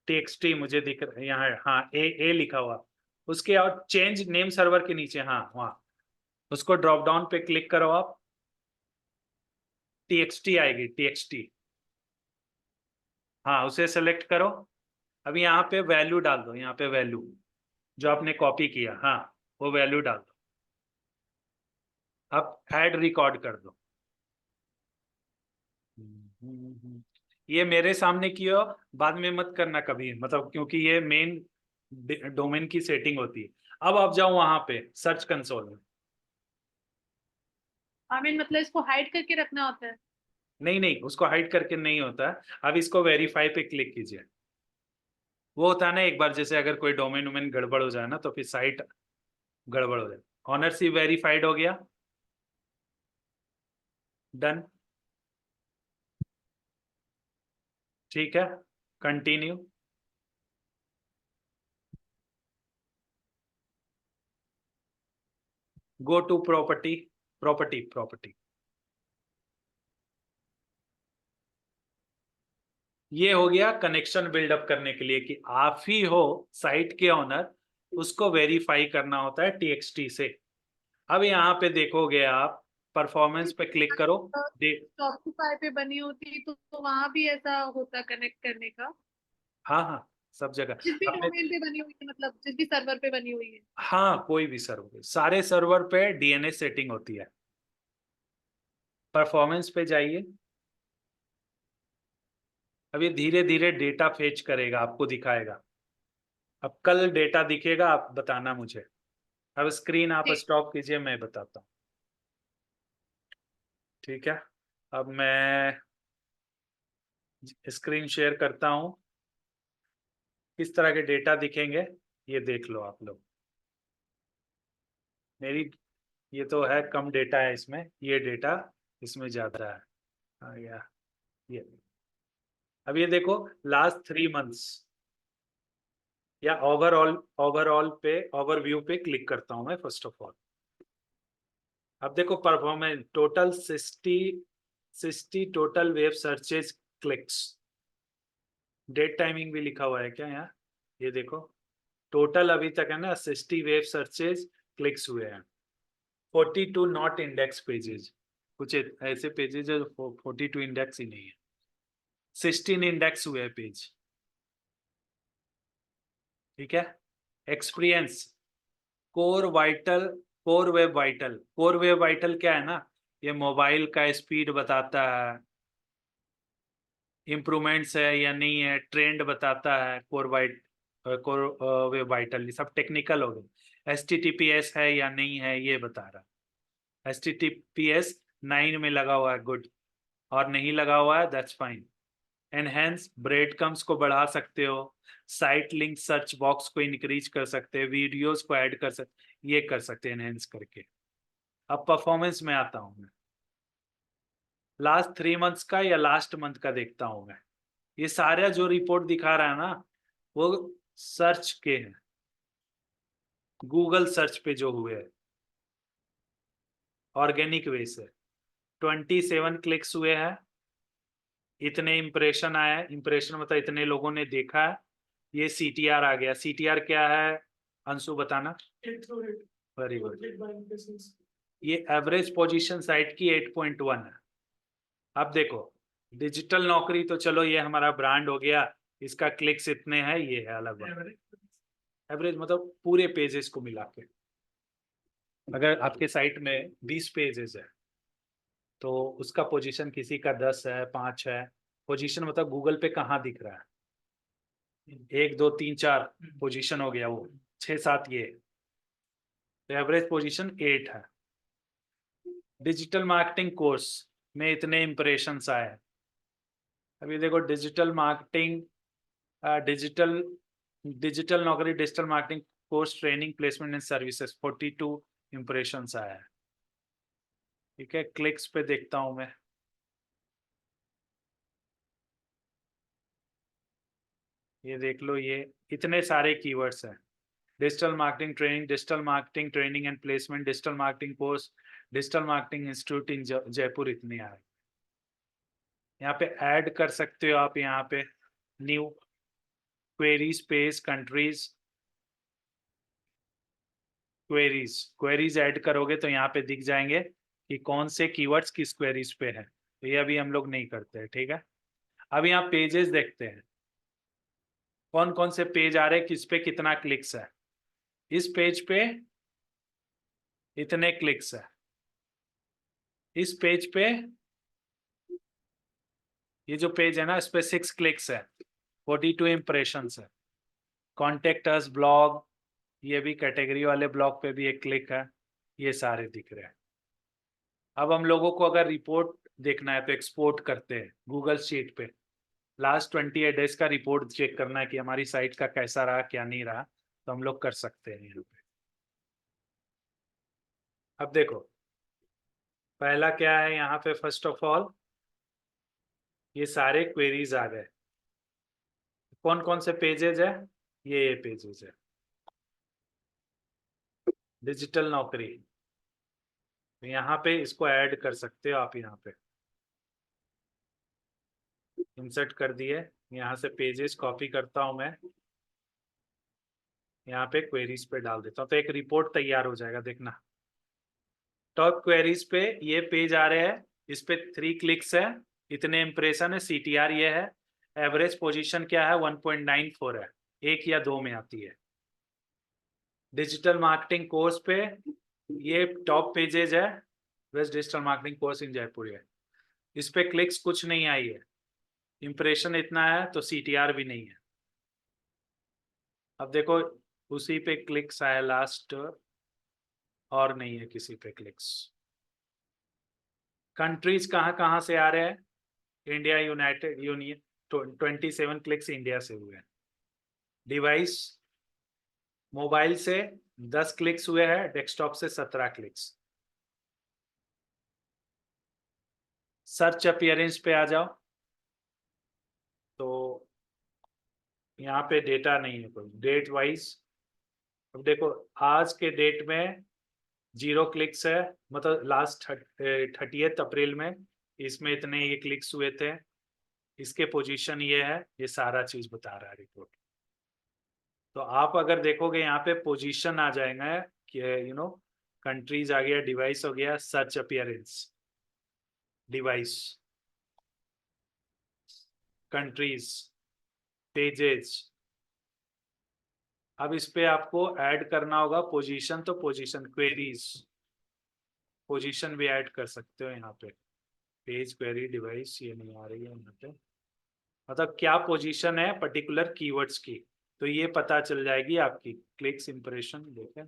टीएक्सटी मुझे दिख रहा है यहाँ, हाँ ए लिखा हुआ, उसके और चेंज नेम सर्वर के नीचे, हाँ वहाँ, उसको ड्रॉप डाउन पे क्लिक करो आप, टीएक्सटी आएगी, टीएक्सटी, हाँ उसे सेलेक्ट करो। अब यहाँ पे वैल्यू डाल दो, यहाँ पे वैल्यू जो आपने कॉपी किया, हाँ वो वैल्यू डाल दो। अब ऐड रिकॉर्ड कर दो, ये मेरे सामने किया, बाद में मत करना कभी, मतलब क्योंकि ये मेन डोमेन की सेटिंग होती है। अब आप जाओ वहां पे सर्च कंसोल में,
आई मीन मतलब इसको हाइड करके रखना होता है?
नहीं नहीं उसको हाइड करके नहीं होता है। अब इसको वेरीफाई पे क्लिक कीजिए, वो होता है ना एक बार, जैसे अगर कोई डोमेन वोमेन गड़बड़ हो जाए ना, तो फिर साइट गड़बड़ हो जाए। ऑनरशिप वेरीफाइड हो गया, डन, ठीक है, continue. Go to property, property. ये हो गया कनेक्शन बिल्डअप करने के लिए कि आप ही हो साइट के ऑनर, उसको वेरीफाई करना होता है TXT से। अब यहाँ पे देखोगे आप, परफॉर्मेंस पे क्लिक करो,
शॉपिफाई पे बनी होती तो वहां भी ऐसा होता कनेक्ट करने का?
हाँ हाँ, सब जगह
जिस भी
आपने,
डोमेन पे बनी हुई है, मतलब जिस भी सर्वर पे बनी हुई है।
हाँ कोई भी सर्वर, सारे सर्वर पे DNS सेटिंग होती है। परफॉर्मेंस पे जाइए, अब ये धीरे धीरे डेटा फेच करेगा, आपको दिखाएगा। अब कल डेटा दिखेगा, आप बताना मुझे। अब स्क्रीन आप
ठीक।
स्टॉप कीजिए, मैं बताता हूँ, ठीक है। अब मैं स्क्रीन शेयर करता हूँ, किस तरह के डेटा दिखेंगे ये देख लो आप लोग। मेरी ये तो है कम डेटा है इसमें, ये डेटा इसमें ज्यादा है। आ गया ये। अब ये देखो लास्ट 3 मंथ्स, या ओवरऑल पे, ओवरव्यू पे क्लिक करता हूं मैं फर्स्ट ऑफ ऑल। अब देखो performance, total 60 total web searches clicks. Date timing भी लिखा हुआ है क्या यहाँ? ये देखो टोटल अभी तक है ना 60 वेब सर्चेज क्लिक्स हुए हैं। 42 नॉट इंडेक्स पेजेज, कुछ ऐसे पेजेज है जो 42 इंडेक्स ही नहीं है, 16 इंडेक्स हुए हैं पेज, ठीक है। एक्सपीरियंस, कोर वेब वाइटल क्या है ना, ये मोबाइल का स्पीड बताता है, इम्प्रूवमेंट्स है या नहीं है, ट्रेंड बताता है। कोर वेब वाइटल ये सब टेक्निकल हो गए। HTTPS है या नहीं है ये बता रहा। HTTPS 9 में लगा हुआ है, गुड, और नहीं लगा हुआ है that's fine. Enhance, bread comes को बढ़ा सकते हो, साइट लिंक सर्च बॉक्स को इंक्रीज कर सकते हैं, वीडियोस को ऐड कर सकते, ये कर सकते हैं एनहेंस करके। अब परफॉर्मेंस में आता हूं मैं, लास्ट 3 मंथ्स का या लास्ट मंथ का देखता हूं मैं। ये सारा जो रिपोर्ट दिखा रहा है ना, वो सर्च के हैं, गूगल सर्च पे जो हुए हैं ऑर्गेनिक वे से। 27 क्लिक्स हुए हैं, इतने इंप्रेशन आए हैं, इंप्रेशन मतलब इतने लोगों ने देखा है। ये CTR आ गया। CTR क्या है अंशु बताना? Very good. ये एवरेज पोजीशन साइट की 8.1 है। अब देखो डिजिटल नौकरी तो चलो ये हमारा ब्रांड हो गया, इसका क्लिक्स इतने हैं, ये है अलग बात। एवरेज मतलब पूरे पेजेस को मिला के, अगर आपके साइट में 20 पेजेस है तो उसका पोजीशन किसी का 10 है, 5 है। पोजीशन मतलब गूगल पे कहाँ दिख रहा है, 1 2 3 4 पोजीशन हो गया, वो 6 7 ये, तो एवरेज पोजीशन 8 है। डिजिटल मार्केटिंग कोर्स में इतने इंप्रेशंस आए। अभी देखो डिजिटल मार्केटिंग, डिजिटल डिजिटल नौकरी, digital marketing course training placement and services, 42 impressions आया है, ठीक है। क्लिक्स पे देखता हूं मैं, ये देख लो, ये इतने सारे कीवर्ड्स हैं। Digital marketing training, digital marketing training and placement, digital marketing course, digital marketing institute इन जयपुर, इतने आए। यहाँ पे ऐड कर सकते हो आप, यहाँ पे new query space countries, queries add करोगे तो यहाँ पे दिख जाएंगे कि कौन से कीवर्ड्स किस क्वेरीज पे है, तो ये अभी हम लोग नहीं करते हैं, ठीक है। अब यहाँ पेजेस देखते हैं, कौन कौन से पेज आ रहे हैं, किस पे कितना क्लिक्स है। इस पेज पे इतने क्लिक्स है, इस पेज पे, ये जो पेज है ना इस पे 6 क्लिक्स है, 42 इंप्रेशंस है। कॉन्टेक्ट अस ब्लॉग, ये भी कैटेगरी वाले ब्लॉग पे भी एक क्लिक है, ये सारे दिख रहे हैं। अब हम लोगों को अगर रिपोर्ट देखना है तो एक्सपोर्ट करते हैं गूगल शीट पे, लास्ट 28 डेज का रिपोर्ट चेक करना है कि हमारी साइट का कैसा रहा क्या नहीं रहा, तो हम लोग कर सकते हैं यहाँ पे। अब देखो पहला क्या है यहाँ पे, फर्स्ट ऑफ ऑल ये सारे क्वेरीज आ गए। कौन कौन से पेजेज है, ये पेजेज है। डिजिटल नौकरी, तो यहाँ पे इसको ऐड कर सकते हो आप, यहाँ पे इंसर्ट कर दिए। यहाँ से पेजेस कॉपी करता हूं मैं, यहाँ पे क्वेरीज पे डाल देता हूँ, तो एक रिपोर्ट तैयार हो जाएगा। देखना टॉप क्वेरीज पे ये पेज आ रहे हैं, इस पे 3 क्लिक्स है, इतने इंप्रेशन है, CTR ये है, एवरेज पोजीशन क्या है 1.94 है, 1 या 2 में आती है। डिजिटल मार्केटिंग कोर्स पे ये टॉप पेजेज है, बेस्ट डिजिटल मार्केटिंग कोर्स इन जयपुर है। इस पे क्लिक्स कुछ नहीं आई है, इंप्रेशन इतना है, तो CTR भी नहीं है। अब देखो उसी पे क्लिक्स आया लास्ट, और नहीं है किसी पे क्लिक्स। कंट्रीज कहाँ कहाँ से आ रहे हैं, India, United union, 27 clicks India से हुए हैं। डिवाइस, मोबाइल से 10 क्लिक्स हुए हैं, डेस्कटॉप से 17 क्लिक्स। सर्च अपीयरेंस पे आ जाओ, तो यहाँ पे डेटा नहीं है कोई, डेट वाइज। अब देखो आज के डेट में 0 क्लिक्स है, मतलब लास्ट 30 अप्रैल में इसमें इतने ये क्लिक्स हुए थे, इसके पोजीशन ये है, ये सारा चीज बता रहा है रिपोर्ट। तो आप अगर देखोगे यहाँ पे पोजीशन आ जाएगा कि कंट्रीज आ गया, डिवाइस हो गया, search appearance, device, countries, pages. अब इस पे आपको ऐड करना होगा पोजीशन, तो पोजीशन, क्वेरीज, पोजीशन भी ऐड कर सकते हो यहाँ पे। पेज, क्वेरी, डिवाइस ये नहीं आ रही है यहाँ पे, मतलब क्या पोजीशन है पर्टिकुलर कीवर्ड्स की, तो ये पता चल जाएगी आपकी। क्लिक्स, इंप्रेशन देखें,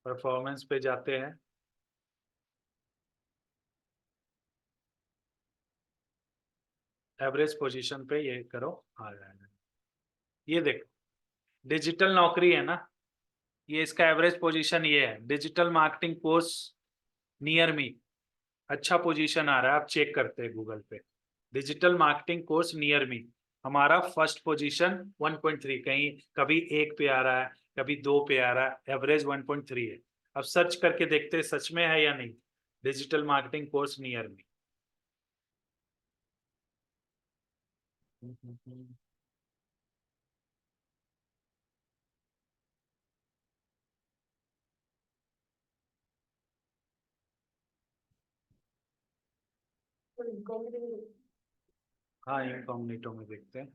परफॉर्मेंस पे जाते हैं, एवरेज पोजीशन पे ये करो, आ जाएगा। ये देखो डिजिटल नौकरी है ना, ये इसका एवरेज पोजीशन ये है। Digital marketing course near me, अच्छा पोजीशन आ रहा है, आप चेक करते हैं गूगल पे। Digital marketing course near me, हमारा फर्स्ट पोजीशन 1.3, कहीं कभी 1 पे आ रहा है, कभी 2 पे आ रहा है, एवरेज 1.3 है। अब सर्च करके देखते हैं सच में है या नहीं, digital marketing course near me.
तो इनकॉग्निटो
हाँ इनकॉग्निटो में देखते हैं,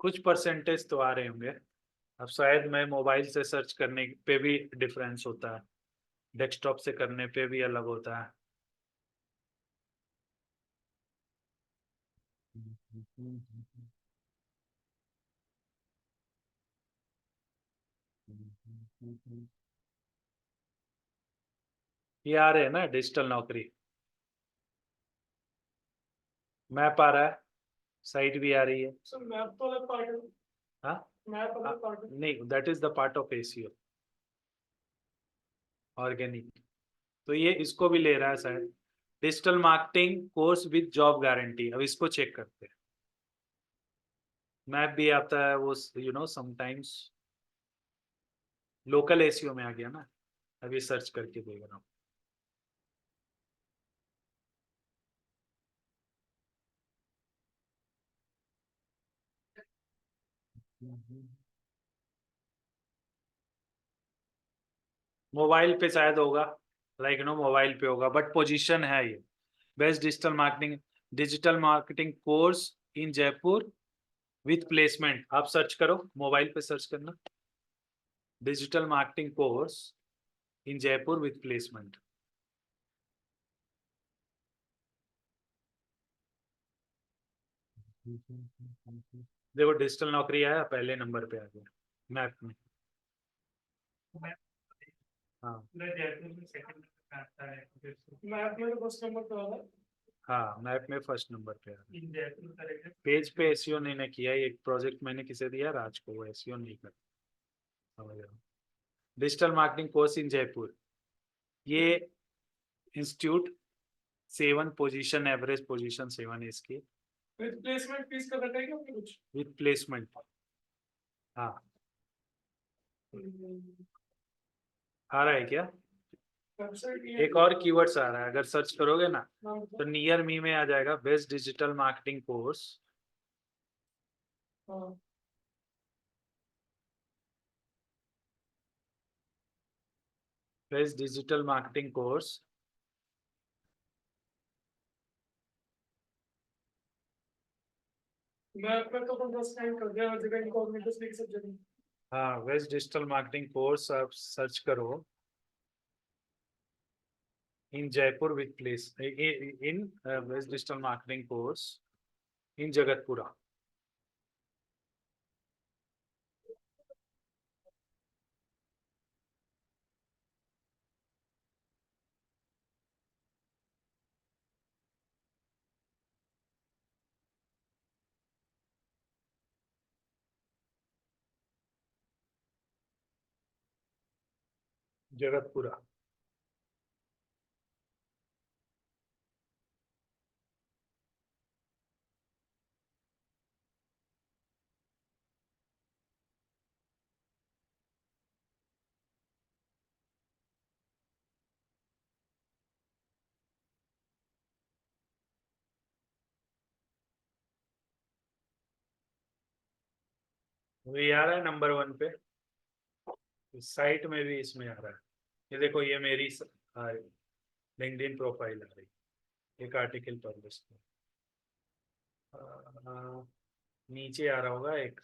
कुछ परसेंटेज तो आ रहे होंगे। अब शायद मैं मोबाइल से सर्च करने पे भी डिफरेंस होता है, डेस्कटॉप से करने पे भी अलग होता है। ये आ रहे हैं ना डिजिटल नौकरी, मैप आ रहा है, साइट भी आ रही है।
सर मैप तो अलग पार्ट है,
हाँ
मैप अलग पार्ट है।
नहीं, that is the part of ACO, organic. तो ये इसको भी ले रहा है शायद, digital marketing course with job guarantee. अब इसको चेक करते हैं, मैप भी आता है वो, समटाइम्स लोकल ACO में आ गया ना। अभी सर्च करके देख रहा हूँ, मोबाइल पे शायद होगा, मोबाइल पे होगा, बट पोजीशन है ये, best digital marketing course in Jaipur with placement. आप सर्च करो, मोबाइल पे सर्च करना, digital marketing course in Jaipur with placement. देखो डिजिटल नौकरी आया, पहले नंबर पे आ गया मैप में। हाँ
पूरा जयपुर में सेकंड नंबर आता है जैसे
मैप में तो फर्स्ट नंबर पे वाला
हाँ, मैप में फर्स्ट नंबर पे है।
इन जयपुर करेक्ट
पेज पे एसईओ नहीं किया, एक प्रोजेक्ट मैंने किसे दिया, राज को, वो एसईओ नहीं कर, समझ रहे हो। डिजिटल मार्केटिंग कोर्स इन जयपुर, ये इंस्टीट्यूट 7 पोजीशन, एवरेज पोजीशन 7 है इसकी,
विद प्लेसमेंट फीस का बताइए आपने कुछ
विथ प्लेसमेंट। हाँ आ रहा है क्या?
वेबसाइट
एक और कीवर्ड्स आ रहा है, अगर सर्च करोगे ना
नाम
तो नियर मी में आ जाएगा, बेस्ट डिजिटल मार्केटिंग कोर्स।
हाँ
best digital marketing course,
map में तो 15 स्कैन कर दिया, हर जगह इनकॉग्निटो लिख सब जगह।
हाँ बेस्ट डिजिटल मार्केटिंग कोर्स आप सर्च करो in Jaipur with place, in best digital marketing course in Jagatpura. Jagatpura. ये आ रहा है नंबर 1 पे, साइट में भी इसमें आ रहा है। ये देखो, ये मेरी लिंक्डइन प्रोफाइल आ रही, एक आर्टिकल पब्लिश नीचे आ रहा होगा एक,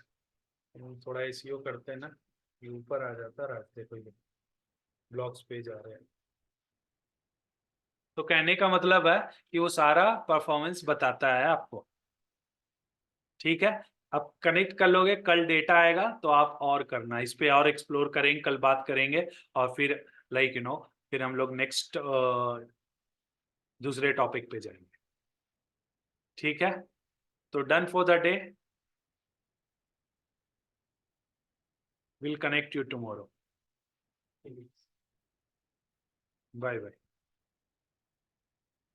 हम थोड़ा एसईओ करते हैं ना, ये ऊपर आ जाता रास्ते को, ये ब्लॉग्स पेज आ रहे हैं। तो कहने का मतलब है कि वो सारा परफॉर्मेंस बताता है आपको, ठीक है। अब कनेक्ट कर लोगे, कल डेटा आएगा तो आप और करना, इस पे और एक्सप्लोर करेंगे, कल बात करेंगे, और फिर फिर हम लोग नेक्स्ट दूसरे टॉपिक पे जाएंगे, ठीक है। तो done for the day, will connect you tomorrow, bye bye.